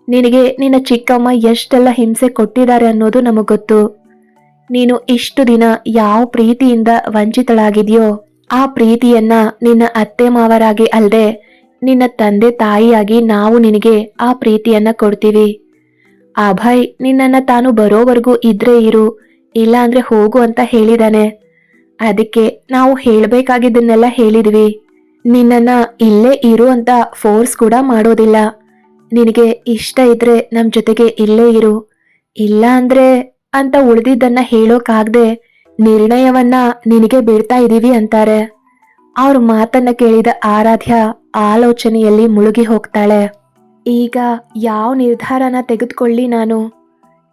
ನಿನಗೆ ನಿನ್ನ ಚಿಕ್ಕಮ್ಮ ಎಷ್ಟೆಲ್ಲ ಹಿಂಸೆ ಕೊಟ್ಟಿದ್ದಾರೆ ಅನ್ನೋದು ನಮಗ್ ಗೊತ್ತು. ನೀನು ಇಷ್ಟು ದಿನ ಯಾವ ಪ್ರೀತಿಯಿಂದ ವಂಚಿತಳಾಗಿದೆಯೋ ಆ ಪ್ರೀತಿಯನ್ನ ನಿನ್ನ ಅತ್ತೆ ಮಾವರಾಗಿ ಅಲ್ದೆ ನಿನ್ನ ತಂದೆ ತಾಯಿಯಾಗಿ ನಾವು ನಿನಗೆ ಆ ಪ್ರೀತಿಯನ್ನ ಕೊಡ್ತೀವಿ. ಅಭಯ್ ನಿನ್ನನ್ನ ತಾನು ಬರೋವರೆಗೂ ಇದ್ರೆ ಇರು, ಇಲ್ಲ ಅಂದ್ರೆ ಹೋಗು ಅಂತ ಹೇಳಿದಾನೆ. ಅದಕ್ಕೆ ನಾವು ಹೇಳ್ಬೇಕಾಗಿದ್ದನ್ನೆಲ್ಲ ಹೇಳಿದ್ವಿ. ನಿನ್ನನ್ನ ಇಲ್ಲೇ ಇರು ಅಂತ ಫೋರ್ಸ್ ಕೂಡ ಮಾಡೋದಿಲ್ಲ. ನಿನಗೆ ಇಷ್ಟ ಇದ್ರೆ ನಮ್ ಜೊತೆಗೆ ಇಲ್ಲೇ ಇರು, ಇಲ್ಲ ಅಂದ್ರೆ ಅಂತ ಉಳಿದಿದ್ದನ್ನ ಹೇಳೋಕಾಗ್ದೆ ನಿರ್ಣಯವನ್ನ ನಿನಗೆ ಬಿಡ್ತಾ ಇದೀವಿ ಅಂತಾರೆ. ಅವ್ರ ಮಾತನ್ನ ಕೇಳಿದ ಆರಾಧ್ಯ ಆಲೋಚನೆಯಲ್ಲಿ ಮುಳುಗಿ ಹೋಗ್ತಾಳೆ. ಈಗ ಯಾವ ನಿರ್ಧಾರನ ತೆಗೆದುಕೊಳ್ಳಿ ನಾನು?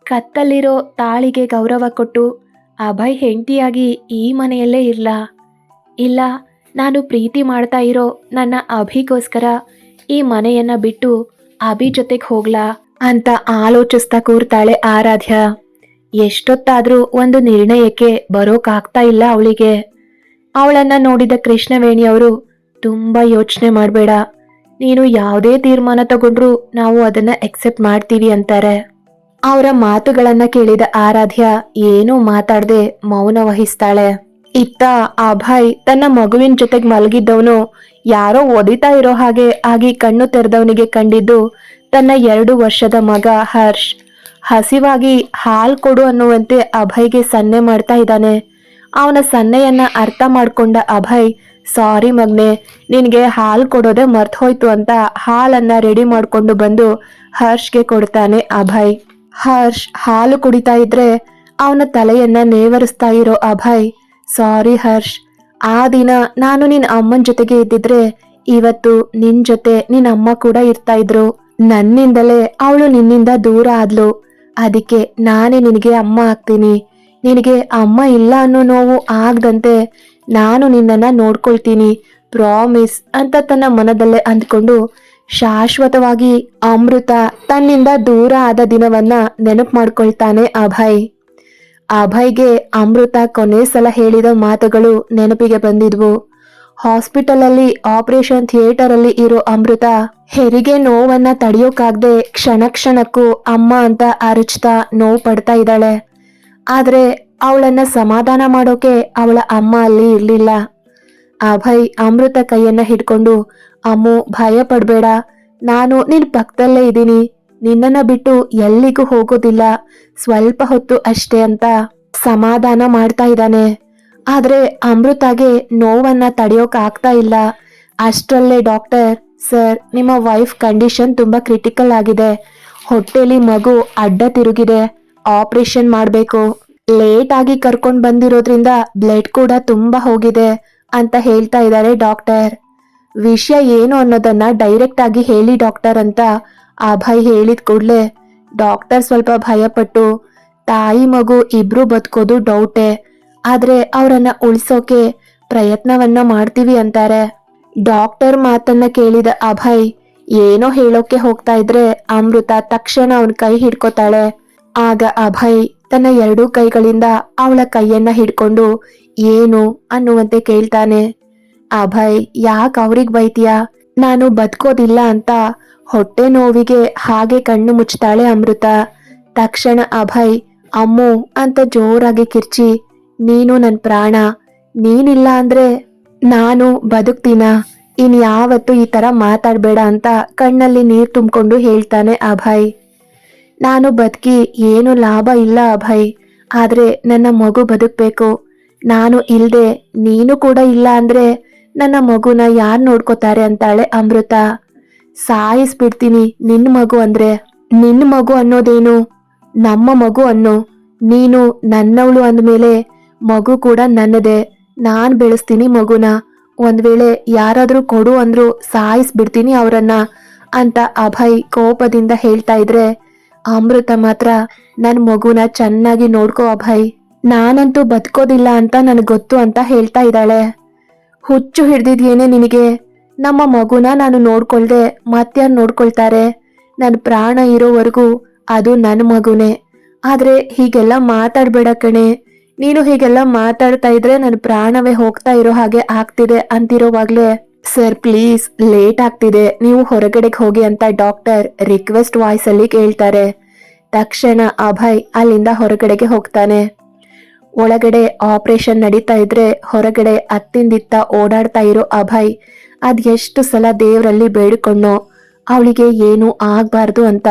ಕತ್ತಲ್ಲಿರೋ ತಾಳಿಗೆ ಗೌರವ ಕೊಟ್ಟು ಅಭಯ್ ಹೆಂಡತಿಯಾಗಿ ಈ ಮನೆಯಲ್ಲೇ ಇಲ್ಲ ನಾನು ಪ್ರೀತಿ ಮಾಡ್ತಾ ಇರೋ ನನ್ನ ಅಭಿಗೋಸ್ಕರ ಈ ಮನೆಯನ್ನ ಬಿಟ್ಟು ಅಭಿ ಜೊತೆಗೆ ಹೋಗ್ಲಾ ಅಂತ ಆಲೋಚಿಸ್ತಾ ಕೂರ್ತಾಳೆ ಆರಾಧ್ಯ. ಎಷ್ಟೊತ್ತಾದ್ರೂ ಒಂದು ನಿರ್ಣಯಕ್ಕೆ ಬರೋಕಾಗ್ತಾ ಇಲ್ಲ ಅವಳಿಗೆ. ಅವಳನ್ನ ನೋಡಿದ ಕೃಷ್ಣವೇಣಿಯವರು, ತುಂಬಾ ಯೋಚನೆ ಮಾಡಬೇಡ, ನೀನು ಯಾವುದೇ ತೀರ್ಮಾನ ತಗೊಂಡ್ರು ನಾವು ಅದನ್ನ ಎಕ್ಸೆಪ್ಟ್ ಮಾಡ್ತೀವಿ ಅಂತಾರೆ. ಅವರ ಮಾತುಗಳನ್ನ ಕೇಳಿದ ಆರಾಧ್ಯ ಏನೂ ಮಾತಾಡದೆ ಮೌನ ವಹಿಸ್ತಾಳೆ. ಇತ್ತ ಅಭಯ್ ತನ್ನ ಮಗುವಿನ ಜೊತೆಗೆ ಮಲಗಿದ್ದವನು ಯಾರೋ ಒದಿತಾ ಇರೋ ಹಾಗೆ ಆಗಿ ಕಣ್ಣು ತೆರೆದವನಿಗೆ ಕಂಡಿದ್ದು ತನ್ನ 2 ವರ್ಷದ ಮಗ ಹರ್ಷ್. ಹಸಿವಾಗಿ ಹಾಲ್ ಕೊಡು ಅನ್ನುವಂತೆ ಅಭಯ್ಗೆ ಸನ್ನೆ ಮಾಡ್ತಾ ಇದ್ದಾನೆ. ಅವನ ಸನ್ನೆಯನ್ನ ಅರ್ಥ ಮಾಡ್ಕೊಂಡ ಅಭಯ್, ಸಾರಿ ಮಗ್ನೆ, ನಿನ್ಗೆ ಹಾಲು ಕೊಡೋದೆ ಮರ್ತ್ ಹೋಯ್ತು ಅಂತ ಹಾಲನ್ನ ರೆಡಿ ಮಾಡ್ಕೊಂಡು ಬಂದು ಹರ್ಷ್ಗೆ ಕೊಡ್ತಾನೆ ಅಭಯ್. ಹರ್ಷ್ ಹಾಲು ಕುಡಿತಾ ಇದ್ರೆ ಅವನ ತಲೆಯನ್ನ ನೇವರಿಸ್ತಾ ಇರೋ ಅಭಯ್, ಸಾರಿ ಹರ್ಷ್, ಆ ದಿನ ನಾನು ನಿನ್ ಅಮ್ಮನ ಜೊತೆಗೆ ಇದ್ದಿದ್ರೆ ಇವತ್ತು ನಿನ್ ಜೊತೆ ನಿನ್ ಅಮ್ಮ ಕೂಡ ಇರ್ತಾ ಇದ್ರು. ನನ್ನಿಂದಲೇ ಅವಳು ನಿನ್ನಿಂದ ದೂರ ಆದ್ಲು. ಅದಕ್ಕೆ ನಾನೇ ನಿನಗೆ ಅಮ್ಮ ಆಗ್ತೀನಿ. ನಿನಗೆ ಅಮ್ಮ ಇಲ್ಲ ಅನ್ನೋ ನೋವು ಆಗದಂತೆ ನಾನು ನಿನ್ನನ್ನ ನೋಡ್ಕೊಳ್ತೀನಿ, ಪ್ರಾಮಿಸ್ ಅಂತ ತನ್ನ ಮನದಲ್ಲೇ ಅಂದ್ಕೊಂಡು ಶಾಶ್ವತವಾಗಿ ಅಮೃತ ತನ್ನಿಂದ ದೂರ ಆದ ದಿನವನ್ನ ನೆನಪು ಮಾಡ್ಕೊಳ್ತಾನೆ ಅಭಯ್. ಅಭಯ್ಗೆ ಅಮೃತ ಕೊನೆ ಸಲ ಹೇಳಿದ ಮಾತುಗಳು ನೆನಪಿಗೆ ಬಂದಿದ್ವು. ಹಾಸ್ಪಿಟಲ್ ಅಲ್ಲಿ ಆಪರೇಷನ್ ಥಿಯೇಟರ್ ಅಲ್ಲಿ ಇರೋ ಅಮೃತ ಹೆರಿಗೆ ನೋವನ್ನ ತಡೆಯೋಕಾಗ್ದೆ ಕ್ಷಣ ಕ್ಷಣಕ್ಕೂ ಅಮ್ಮ ಅಂತ ಅರಚ್ತಾ ನೋವು ಪಡ್ತಾ ಇದ್ದಾಳೆ. ಆದ್ರೆ ಅವಳನ್ನ ಸಮಾಧಾನ ಮಾಡೋಕೆ ಅವಳ ಅಮ್ಮ ಅಲ್ಲಿ ಇರ್ಲಿಲ್ಲ. ಅಭಯ್ ಅಮೃತ ಕೈಯನ್ನ ಹಿಡ್ಕೊಂಡು, ಅಮ್ಮು ಭಯ ಪಡ್ಬೇಡ, ನಾನು ನಿನ್ ಪಕ್ಕದಲ್ಲೇ ಇದ್ದೀನಿ, ನಿನ್ನನ್ನ ಬಿಟ್ಟು ಎಲ್ಲಿಗೂ ಹೋಗೋದಿಲ್ಲ, ಸ್ವಲ್ಪ ಹೊತ್ತು ಅಷ್ಟೇ ಅಂತ ಸಮಾಧಾನ ಮಾಡ್ತಾ ಇದ್ದಾನೆ. ಆದ್ರೆ ಅಮೃತಾಗೆ ನೋವನ್ನ ತಡೆಯೋಕ್ ಆಗ್ತಾ ಇಲ್ಲ. ಅಷ್ಟರಲ್ಲೇ ಡಾಕ್ಟರ್, ಸರ್ ನಿಮ್ಮ ವೈಫ್ ಕಂಡೀಷನ್ ತುಂಬಾ ಕ್ರಿಟಿಕಲ್ ಆಗಿದೆ, ಹೊಟ್ಟೆಲಿ ಮಗು ಅಡ್ಡ ತಿರುಗಿದೆ, ಆಪರೇಷನ್ ಮಾಡಬೇಕು, ಲೇಟ್ ಆಗಿ ಕರ್ಕೊಂಡು ಬಂದಿರೋದ್ರಿಂದ ಬ್ಲಡ್ ಕೂಡ ತುಂಬಾ ಹೋಗಿದೆ ಅಂತ ಹೇಳ್ತಾ ಇದ್ದಾರೆ ಡಾಕ್ಟರ್. ವಿಷಯ ಏನು ಅನ್ನೋದನ್ನ ಡೈರೆಕ್ಟ್ ಆಗಿ ಹೇಳಿ ಡಾಕ್ಟರ್ ಅಂತ ಅಭಯ್ ಹೇಳಿದ ಕೂಡ್ಲೆ ಡಾಕ್ಟರ್ ಸ್ವಲ್ಪ ಭಯಪಟ್ಟು, ತಾಯಿ ಮಗು ಇಬ್ರು ಬದುಕೋದು ಡೌಟೇ, ಆದ್ರೆ ಅವರನ್ನ ಉಳಿಸೋಕೆ ಪ್ರಯತ್ನವನ್ನ ಮಾಡ್ತೀವಿ ಅಂತಾರೆ. ಡಾಕ್ಟರ್ ಮಾತನ್ನ ಕೇಳಿದ ಅಭಯ್ ಏನೋ ಹೇಳೋಕೆ ಹೋಗ್ತಾ ಇದ್ರೆ ಅಮೃತ ತಕ್ಷಣ ಅವನ ಕೈ ಹಿಡ್ಕೋತಾಳೆ. ಆಗ ಅಭಯ್ ತನ್ನ 2 ಕೈಗಳಿಂದ ಅವಳ ಕೈಯನ್ನ ಹಿಡ್ಕೊಂಡು ಏನು ಅನ್ನುವಂತೆ ಕೇಳ್ತಾನೆ. ಅಭಯ್, ಯಾಕೆ ಅವ್ರಿಗೆ ಬೈತೀಯಾ? ನಾನು ಬದುಕೋದಿಲ್ಲ ಅಂತ ಹೊಟ್ಟೆ ನೋವಿಗೆ ಹಾಗೆ ಕಣ್ಣು ಮುಚ್ತಾಳೆ ಅಮೃತ. ತಕ್ಷಣ ಅಭಯ್ ಅಮ್ಮು ಅಂತ ಜೋರಾಗಿ ಕಿರ್ಚಿ, ನೀನು ನನ್ ಪ್ರಾಣ, ನೀನಿಲ್ಲ ಅಂದ್ರೆ ನಾನು ಬದುಕ್ತೀನ, ಇನ್ಯಾವತ್ತು ಈ ತರ ಮಾತಾಡ್ಬೇಡ ಅಂತ ಕಣ್ಣಲ್ಲಿ ನೀರ್ ತುಂಬಿಕೊಂಡು ಹೇಳ್ತಾನೆ ಅಭಯ್. ನಾನು ಬದುಕಿ ಏನು ಲಾಭ ಇಲ್ಲ ಅಭಯ್, ಆದ್ರೆ ನನ್ನ ಮಗು ಬದುಕ್ಬೇಕು. ನಾನು ಇಲ್ದೆ ನೀನು ಕೂಡ ಇಲ್ಲ ಅಂದ್ರೆ ನನ್ನ ಮಗುನ ಯಾರು ನೋಡ್ಕೋತಾರೆ ಅಂತಾಳೆ ಅಮೃತ. ಸಾಯಿಸ್ಬಿಡ್ತೀನಿ ನಿನ್ನ ಮಗು ಅಂದ್ರೆ. ನಿನ್ನ ಮಗು ಅನ್ನೋದೇನು? ನಮ್ಮ ಮಗು ಅನ್ನೋ. ನೀನು ನನ್ನವಳು ಅಂದ್ಮೇಲೆ ಮಗು ಕೂಡ ನನ್ನದೇ, ನಾನ್ ಬೆಳೆಸ್ತೀನಿ ಮಗುನ. ಒಂದ್ ವೇಳೆ ಯಾರಾದ್ರೂ ಕೊಡು ಅಂದ್ರು ಸಾಯಿಸ್ಬಿಡ್ತೀನಿ ಅವರನ್ನ ಅಂತ ಅಭಯ್ ಕೋಪದಿಂದ ಹೇಳ್ತಾ ಇದ್ರೆ ಅಮೃತ ಮಾತ್ರ, ನನ್ ಮಗುನ ಚೆನ್ನಾಗಿ ನೋಡ್ಕೋ ಅಭಯ್, ನಾನಂತೂ ಬದುಕೋದಿಲ್ಲ ಅಂತ ನನಗೆ ಗೊತ್ತು ಅಂತ ಹೇಳ್ತಾ ಇದ್ದಾಳೆ. ಹುಚ್ಚು ಹಿಡ್ದಿದ್ಯೇನೆ ನಿನಗೆ? ನಮ್ಮ ಮಗುನ ನಾನು ನೋಡ್ಕೊಳ್ದೆ ಮತ್ಯಾರು ನೋಡ್ಕೊಳ್ತಾರೆ? ನನ್ನ ಪ್ರಾಣ ಇರೋವರೆಗೂ ಅದು ನನ್ನ ಮಗುನೇ. ಆದ್ರೆ ಹೀಗೆಲ್ಲ ಮಾತಾಡ್ಬೇಡ ಕಣೆ, ನೀನು ಹೀಗೆಲ್ಲ ಮಾತಾಡ್ತಾ ಇದ್ರೆ ನನ್ನ ಪ್ರಾಣವೇ ಹೋಗ್ತಾ ಇರೋ ಹಾಗೆ ಆಗ್ತಿದೆ ಅಂತಿರೋವಾಗ್ಲೇ, ಸರ್ ಪ್ಲೀಸ್ ಲೇಟ್ ಆಗ್ತಿದೆ, ನೀವು ಹೊರಗಡೆಗೆ ಹೋಗಿ ಅಂತ ಡಾಕ್ಟರ್ ರಿಕ್ವೆಸ್ಟ್ ವಾಯ್ಸ್ ಅಲ್ಲಿ ಕೇಳ್ತಾರೆ. ತಕ್ಷಣ ಅಭಯ್ ಅಲ್ಲಿಂದ ಹೊರಗಡೆಗೆ ಹೋಗ್ತಾನೆ. ಒಳಗಡೆ ಆಪರೇಷನ್ ನಡೀತಾ ಇದ್ರೆ ಹೊರಗಡೆ ಅತ್ತಿಂದಿತ್ತ ಓಡಾಡ್ತಾ ಇರೋ ಅಭಯ್ ಅದೆಷ್ಟು ಸಲ ದೇವರಲ್ಲಿ ಬೇಡಿಕೊಂಡೋ ಅವಳಿಗೆ ಏನೂ ಆಗ್ಬಾರ್ದು ಅಂತ.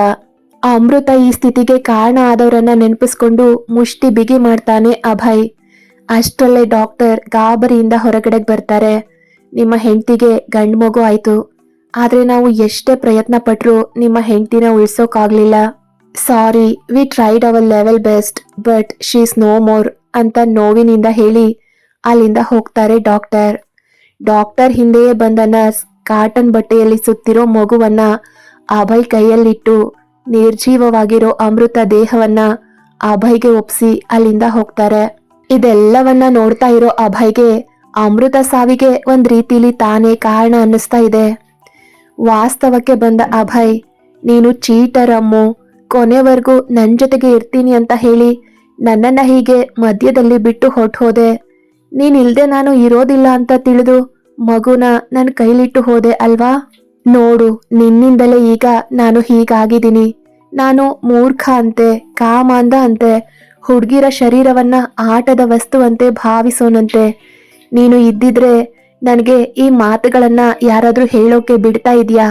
ಅಮೃತ ಈ ಸ್ಥಿತಿಗೆ ಕಾರಣ ಆದವರನ್ನ ನೆನಪಿಸ್ಕೊಂಡು ಮುಷ್ಟಿ ಬಿಗಿ ಮಾಡ್ತಾನೆ ಅಭಯ್. ಅಷ್ಟರಲ್ಲೇ ಡಾಕ್ಟರ್ ಗಾಬರಿಯಿಂದ ಹೊರಗಡೆಗೆ ಬರ್ತಾರೆ. ನಿಮ್ಮ ಹೆಂಡತಿಗೆ ಗಂಡು ಮಗು ಆಯ್ತು, ಆದ್ರೆ ನಾವು ಎಷ್ಟೇ ಪ್ರಯತ್ನ ಪಟ್ರು ನಿಮ್ಮ ಹೆಂಡತಿನ ಉಳಿಸೋಕಾಗ್ಲಿಲ್ಲ. Sorry, we tried our level best but she is no more ಅಂತ ನೋವಿನಿಂದ ಹೇಳಿ ಅಲ್ಲಿಂದ ಹೋಗ್ತಾರೆ ಡಾಕ್ಟರ್. ಡಾಕ್ಟರ್ ಹಿಂದೆಯೇ ಬಂದ ನರ್ಸ್ ಕಾಟನ್ ಬಟ್ಟೆಯಲ್ಲಿ ಸುತ್ತಿರೋ ಮಗುವನ್ನ ಅಭಯ್ ಕೈಯಲ್ಲಿಟ್ಟು ನಿರ್ಜೀವವಾಗಿರೋ ಅಮೃತ ದೇಹವನ್ನ ಅಭಯ್ಗೆ ಒಪ್ಸಿ ಅಲ್ಲಿಂದ ಹೋಗ್ತಾರೆ. ಇದೆಲ್ಲವನ್ನ ನೋಡ್ತಾ ಇರೋ ಅಭಯ್ಗೆ ಅಮೃತ ಸಾವಿಗೆ ಒಂದ್ ರೀತಿಲಿ ತಾನೇ ಕಾರಣ ಅನ್ನಿಸ್ತಾ ಇದೆ. ವಾಸ್ತವಕ್ಕೆ ಬಂದ ಅಭಯ್, ನೀನು ಚೀಟರ್ ಅಮ್ಮು, ಕೊನೆವರೆಗೂ ನನ್ ಜೊತೆಗೆ ಇರ್ತೀನಿ ಅಂತ ಹೇಳಿ ನನ್ನನ್ನ ಹೀಗೆ ಮಧ್ಯದಲ್ಲಿ ಬಿಟ್ಟು ಹೊರಟೋದೆ. ನೀನಿಲ್ದೆ ನಾನು ಇರೋದಿಲ್ಲ ಅಂತ ತಿಳಿದು ಮಗುನ ನನ್ನ ಕೈಲಿಟ್ಟು ಹೋದೆ ಅಲ್ವಾ? ನೋಡು, ನಿನ್ನಿಂದಲೇ ಈಗ ನಾನು ಹೀಗಾಗಿದ್ದೀನಿ. ನಾನು ಮೂರ್ಖ ಅಂತೆ, ಕಾಮಾಂಧ ಅಂತೆ, ಹುಡುಗಿರ ಶರೀರವನ್ನ ಆಟದ ವಸ್ತುವಂತೆ ಭಾವಿಸೋನಂತೆ. ನೀನು ಇದ್ದಿದ್ರೆ ನನಗೆ ಈ ಮಾತುಗಳನ್ನ ಯಾರಾದ್ರೂ ಹೇಳೋಕೆ ಬಿಡ್ತಾ ಇದೆಯಾ?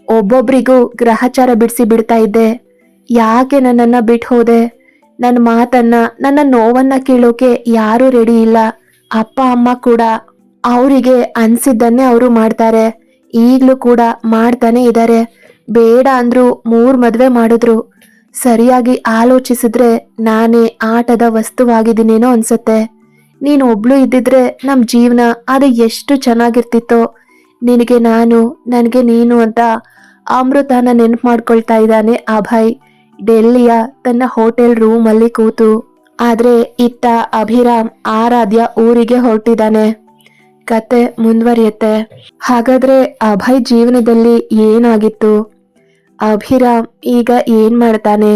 ಒಬ್ಬೊಬ್ರಿಗೂ ಗ್ರಹಚಾರ ಬಿಡಿಸಿ ಬಿಡ್ತಾ ಇದ್ದೆ. ಯಾಕೆ ನನ್ನನ್ನ ಬಿಟ್ಟು ಹೋದೆ? ನನ್ನ ಮಾತನ್ನ, ನನ್ನ ನೋವನ್ನ ಕೇಳೋಕೆ ಯಾರೂ ರೆಡಿ ಇಲ್ಲ. ಅಪ್ಪ ಅಮ್ಮ ಕೂಡ ಅವರಿಗೆ ಅನ್ಸಿದ್ದನ್ನೇ ಅವರು ಮಾಡ್ತಾರೆ. ಈಗ್ಲೂ ಕೂಡ ಮಾಡ್ತಾನೆ ಇದ್ದಾರೆ. ಬೇಡ ಅಂದ್ರು 3 ಮದ್ವೆ ಮಾಡಿದ್ರು. ಸರಿಯಾಗಿ ಆಲೋಚಿಸಿದ್ರೆ ನಾನೇ ಆಟದ ವಸ್ತುವಾಗಿದ್ದೀನೇನೋ ಅನ್ಸುತ್ತೆ. ನೀನು ಒಬ್ಳು ಇದ್ದಿದ್ರೆ ನಮ್ಮ ಜೀವನ ಅದು ಎಷ್ಟು ಚೆನ್ನಾಗಿರ್ತಿತ್ತೋ. ನಿನಗೆ ನಾನು, ನನಗೆ ನೀನು ಅಂತ ಅಮೃತನ ನೆನ್ಪು ಮಾಡ್ಕೊಳ್ತಾ ಇದ್ದಾನೆ ಅಭಯ್ ಡೆಲ್ಲಿಯ ತನ್ನ ಹೋಟೆಲ್ ರೂಮಲ್ಲಿ ಕೂತು. ಆದ್ರೆ ಇತ್ತ ಅಭಿರಾಮ್ ಆರಾಧ್ಯ ಊರಿಗೆ ಹೊರಟಿದ್ದಾನೆ. ಕತೆ ಮುಂದುವರಿಯುತ್ತೆ. ಹಾಗಾದ್ರೆ ಅಭಯ್ ಜೀವನದಲ್ಲಿ ಏನಾಗಿತ್ತು? ಅಭಿರಾಮ್ ಈಗ ಏನ್ ಮಾಡ್ತಾನೆ?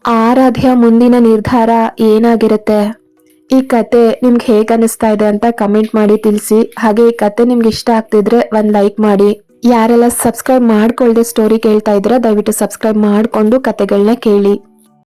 ಆರಾಧ್ಯ ಮುಂದಿನ ನಿರ್ಧಾರ ಏನಾಗಿರುತ್ತೆ? ಈ ಕತೆ ನಿಮ್ಗೆ ಹೇಗೆ ಅನಿಸ್ತಾ ಇದೆ ಅಂತ ಕಮೆಂಟ್ ಮಾಡಿ ತಿಳಿಸಿ. ಹಾಗೆ ಈ ಕತೆ ನಿಮ್ಗೆ ಇಷ್ಟ ಆಗ್ತಿದ್ರೆ ಒಂದು ಲೈಕ್ ಮಾಡಿ. ಯಾರೆಲ್ಲ ಸಬ್ಸ್ಕ್ರೈಬ್ ಮಾಡ್ಕೊಳ್ದೆ ಸ್ಟೋರಿ ಕೇಳ್ತಾ ಇದ್ರೆ ದಯವಿಟ್ಟು ಸಬ್ಸ್ಕ್ರೈಬ್ ಮಾಡ್ಕೊಂಡು ಕತೆಗಳನ್ನ ಕೇಳಿ.